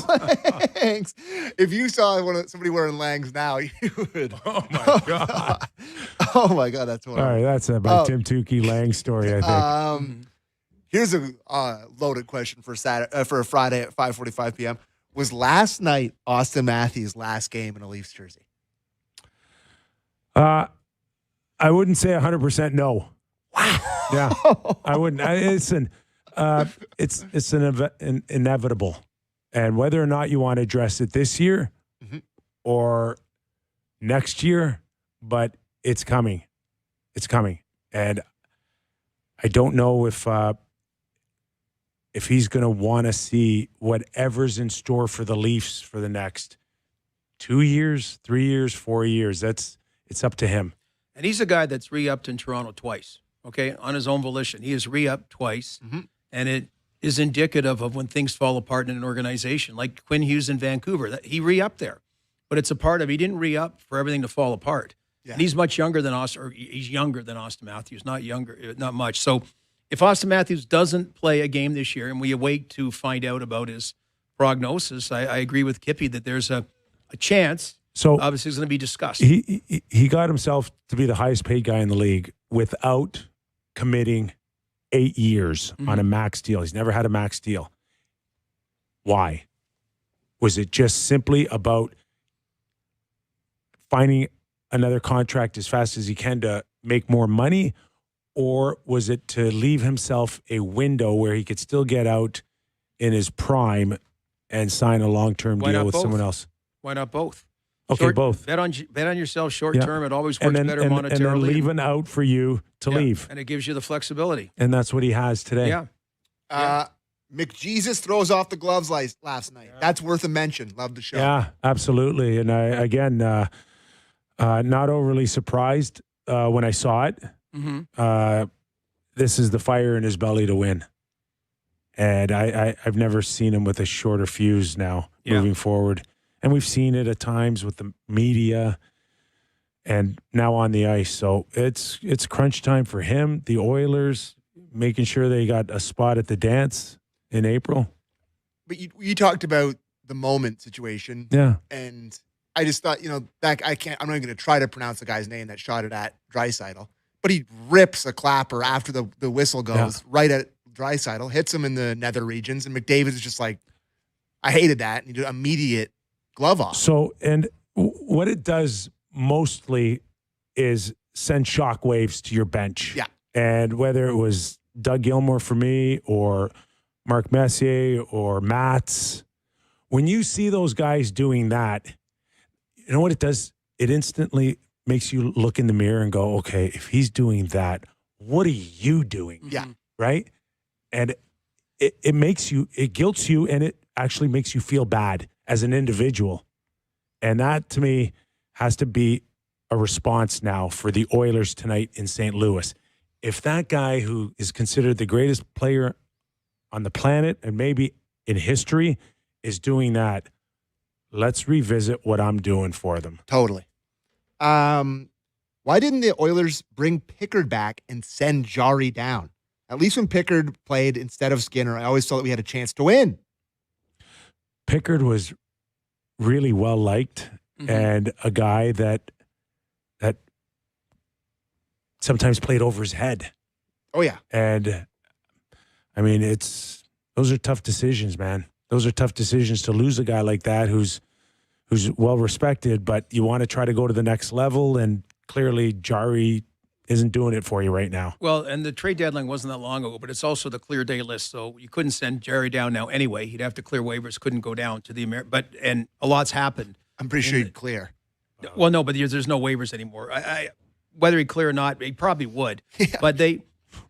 If you saw somebody wearing Langs now, you would. Oh, my God. Oh, my God. That's what. All right. That's my Tim Tukey Lang story, I think. Here's a loaded question for a Friday at 5:45 p.m. Was last night Auston Matthews' last game in a Leafs jersey? I wouldn't say 100% no. Wow. Yeah, I wouldn't. It's an inevitable, and whether or not you want to address it this year or next year, but it's coming. It's coming, and I don't know if he's going to want to see whatever's in store for the Leafs for the next 2 years, 3 years, 4 years. It's up to him. And he's a guy that's re-upped in Toronto twice, on his own volition. He has re-upped twice, and it is indicative of when things fall apart in an organization, like Quinn Hughes in Vancouver. He re-upped there, but it's a part of he didn't re-up for everything to fall apart. Yeah. And he's much younger than Auston, or he's younger than Auston Matthews, not much. So if Auston Matthews doesn't play a game this year, and we await to find out about his prognosis, I agree with Kippy that there's a chance. So obviously, it's going to be discussed. He got himself to be the highest paid guy in the league without committing 8 years on a max deal. He's never had a max deal. Why? Was it just simply about finding another contract as fast as he can to make more money, or was it to leave himself a window where he could still get out in his prime and sign a long-term deal with someone else? Why not both? Okay, both. Bet on yourself short term. It always works better monetarily. And then leave an out for you to leave. And it gives you the flexibility. And that's what he has today. Yeah. McJesus throws off the gloves last night. That's worth a mention. Love the show. Yeah, absolutely. And not overly surprised when I saw it. Mm-hmm. This is the fire in his belly to win. And I've never seen him with a shorter fuse now moving forward. And we've seen it at times with the media and now on the ice. So it's crunch time for him, the Oilers, making sure they got a spot at the dance in April. But you talked about the moment situation. Yeah. And I just thought, I'm not going to try to pronounce the guy's name that shot it at Draisaitl, but he rips a clapper after the whistle goes right at Draisaitl, hits him in the nether regions, and McDavid is just like, I hated that. And he did immediate glove off. So, and what it does mostly is send shockwaves to your bench. Yeah. And whether it was Doug Gilmour for me or Mark Messier or Mats, when you see those guys doing that, you know what it does? It instantly makes you look in the mirror and go, okay, if he's doing that, what are you doing? Yeah. Right? And it guilts you, and it actually makes you feel bad as an individual. And that, to me, has to be a response now for the Oilers tonight in St. Louis. If that guy who is considered the greatest player on the planet and maybe in history is doing that, let's revisit what I'm doing for them. Totally. Why didn't the Oilers bring Pickard back and send Jari down? At least when Pickard played instead of Skinner, I always thought we had a chance to win. Pickard was really well liked and a guy that sometimes played over his head. Oh, yeah. And, I mean, those are tough decisions, man. Those are tough decisions to lose a guy like that who's well respected, but you want to try to go to the next level, and clearly Jari isn't doing it for you right now. Well, and the trade deadline wasn't that long ago, but it's also the clear day list, so you couldn't send Jerry down now anyway. He'd have to clear waivers, couldn't go down to the and a lot's happened. I'm pretty sure he'd clear. Well, no, but there's no waivers anymore. Whether he'd clear or not, he probably would. Yeah. But he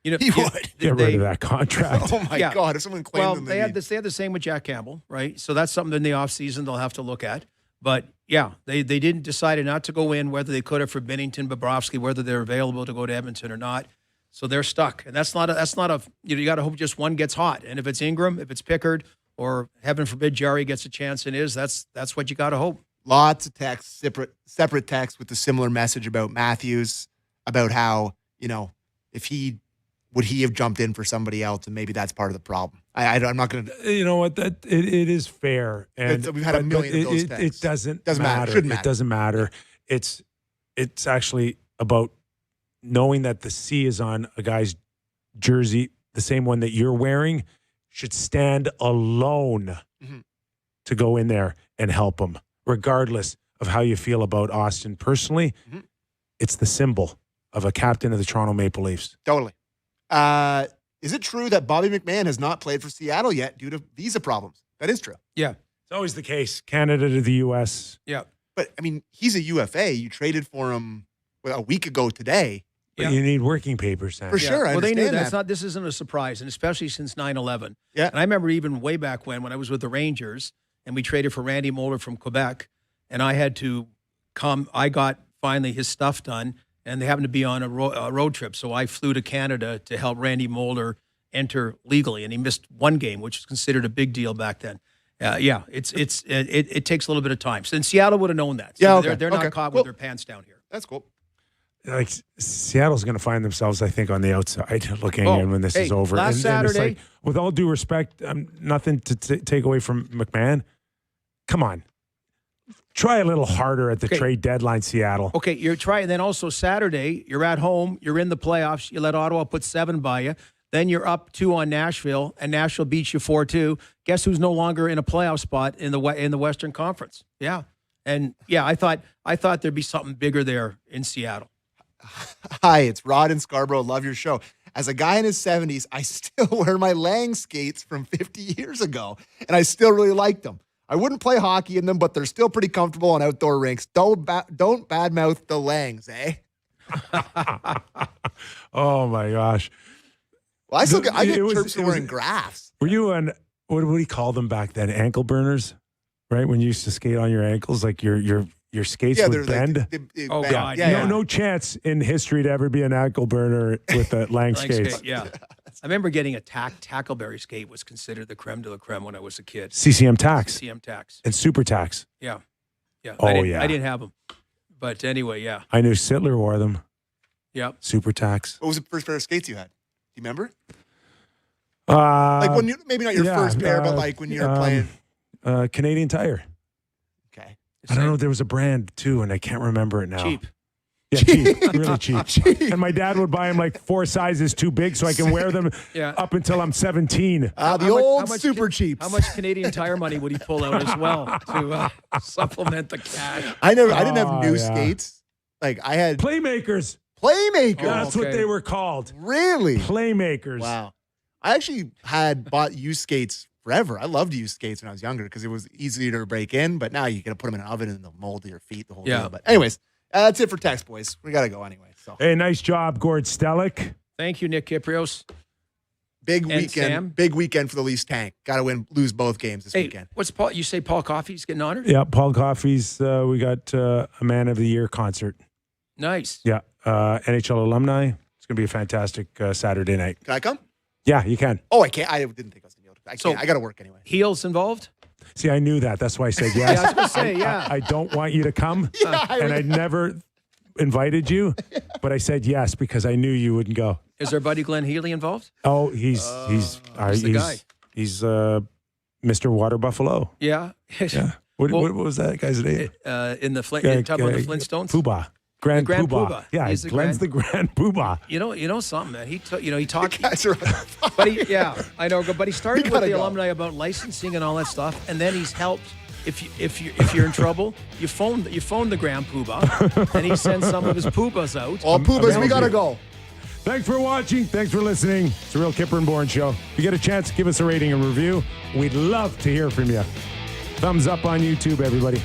would. Get rid of that contract. Oh, my God. If someone claimed them, they had the same with Jack Campbell, right? So that's something in the offseason they'll have to look at. But, yeah, they didn't decide not to go in, whether they could have for Binnington, Bobrovsky, whether they're available to go to Edmonton or not. So they're stuck. And that's not a you got to hope just one gets hot. And if it's Ingram, if it's Pickard, or heaven forbid Jari gets a chance and that's what you got to hope. Lots of texts, separate texts with a similar message about Matthews, about how, would he have jumped in for somebody else, and maybe that's part of the problem. I'm not going to. You know what? It is fair, and we've had a million of those texts. It doesn't matter. Shouldn't matter. It doesn't matter. It's actually about knowing that the C is on a guy's jersey, the same one that you're wearing, should stand alone to go in there and help him, regardless of how you feel about Auston personally. It's the symbol of a captain of the Toronto Maple Leafs. Totally. Is it true that Bobby McMahon has not played for Seattle yet due to visa problems? That is true. Yeah. It's always the case. Canada to the U.S. Yeah. But, I mean, he's a UFA. You traded for him a week ago today. But you need working papers, Sam. For sure. I they knew that. This isn't a surprise, and especially since 9/11. Yeah. And I remember even way back when I was with the Rangers, and we traded for Randy Moller from Quebec, and I had to come. I got finally his stuff done, and they happened to be on a road trip, so I flew to Canada to help Randy Moller enter legally, and he missed one game, which was considered a big deal back then. It takes a little bit of time. So Seattle would have known that. So they're not caught with their pants down here. That's cool. Like, Seattle's going to find themselves, I think, on the outside looking in when this is over. Last Saturday, and it's like, with all due respect, nothing to take away from McMahon. Come on. Try a little harder at the trade deadline, Seattle. Okay, you're trying. Then also Saturday, you're at home. You're in the playoffs. You let Ottawa put 7 by you. Then you're up 2 on Nashville, and Nashville beats you 4-2. Guess who's no longer in a playoff spot in the Western Conference? Yeah, and I thought there'd be something bigger there in Seattle. Hi, it's Rod in Scarborough. Love your show. As a guy in his 70s, I still wear my Lang skates from 50 years ago, and I still really like them. I wouldn't play hockey in them, but they're still pretty comfortable on outdoor rinks. Don't badmouth the Langs, eh? Oh my gosh. Well, I get chirps for wearing graphs. Were you on, what do we call them back then? Ankle burners, right? When you used to skate on your ankles, like your skates would bend. Oh, God. Yeah. No chance in history to ever be an ankle burner with the Lang skates. Yeah. I remember getting a Tackleberry skate was considered the creme de la creme when I was a kid. CCM Tax. CCM Tax. And Super Tax. Yeah. Yeah. Oh, I yeah. didn't have them. But anyway, yeah. I knew Sittler wore them. Yep. Super Tax. What was the first pair of skates you had? Do you remember? Like Like when you, maybe not your first pair, but like when you were playing. Canadian Tire. Okay. I don't know. There was a brand too, and I can't remember it now. Cheap. Yeah, cheap. Really cheap. And my dad would buy them like 4 sizes too big so I can wear them up until I'm 17. How much super cheap. How much Canadian Tire money would he pull out as well to supplement the cash? I didn't have new skates. Like I had Playmakers. Playmakers. That's what they were called. Really? Playmakers. Wow. I actually had bought used skates forever. I loved used skates when I was younger because it was easier to break in, but now you got to put them in an oven and they'll mold to your feet the whole deal. But anyways, that's it for text, boys. We got to go anyway. So hey, nice job, Gord Stellick. Thank you, Nick Kypreos. Big And weekend. Sam? Big weekend for the Leafs tank. Got to lose both games this Hey, weekend. what's Paul? You say Paul Coffey's getting honored? Yeah, Paul Coffey's, we got a Man of the Year concert. Nice. Yeah, NHL alumni. It's going to be a fantastic Saturday night. Can I come? Yeah, you can. Oh, I can't. I didn't think I was going to be able to. I can't. So- I got to work anyway. Heels involved? See, I knew that. That's why I said yes. Yeah, I was going to say, yeah. I don't want you to come, and I never invited you, but I said yes because I knew you wouldn't go. Is there buddy Glenn Healy involved? Oh, he's the guy. He's Mr. Water Buffalo. Yeah. Yeah. What was that guy's name? In the you're talking about the Flintstones? Poobah. Grand Grand Poobah. Poobah. Yeah, He's the Glenn's the Grand Poobah. You know something, man. He talked. Guys are But I know. But he started with gotta the go. alumni about licensing and all that stuff, and then he's helped. If you're in trouble, you phone the Grand Poobah, and he sends some of his poobahs out. all poobahs. We got to go. Thanks for watching. Thanks for listening. It's the Real Kyper and Bourne Show. If you get a chance, give us a rating and review. We'd love to hear from you. Thumbs up on YouTube, everybody.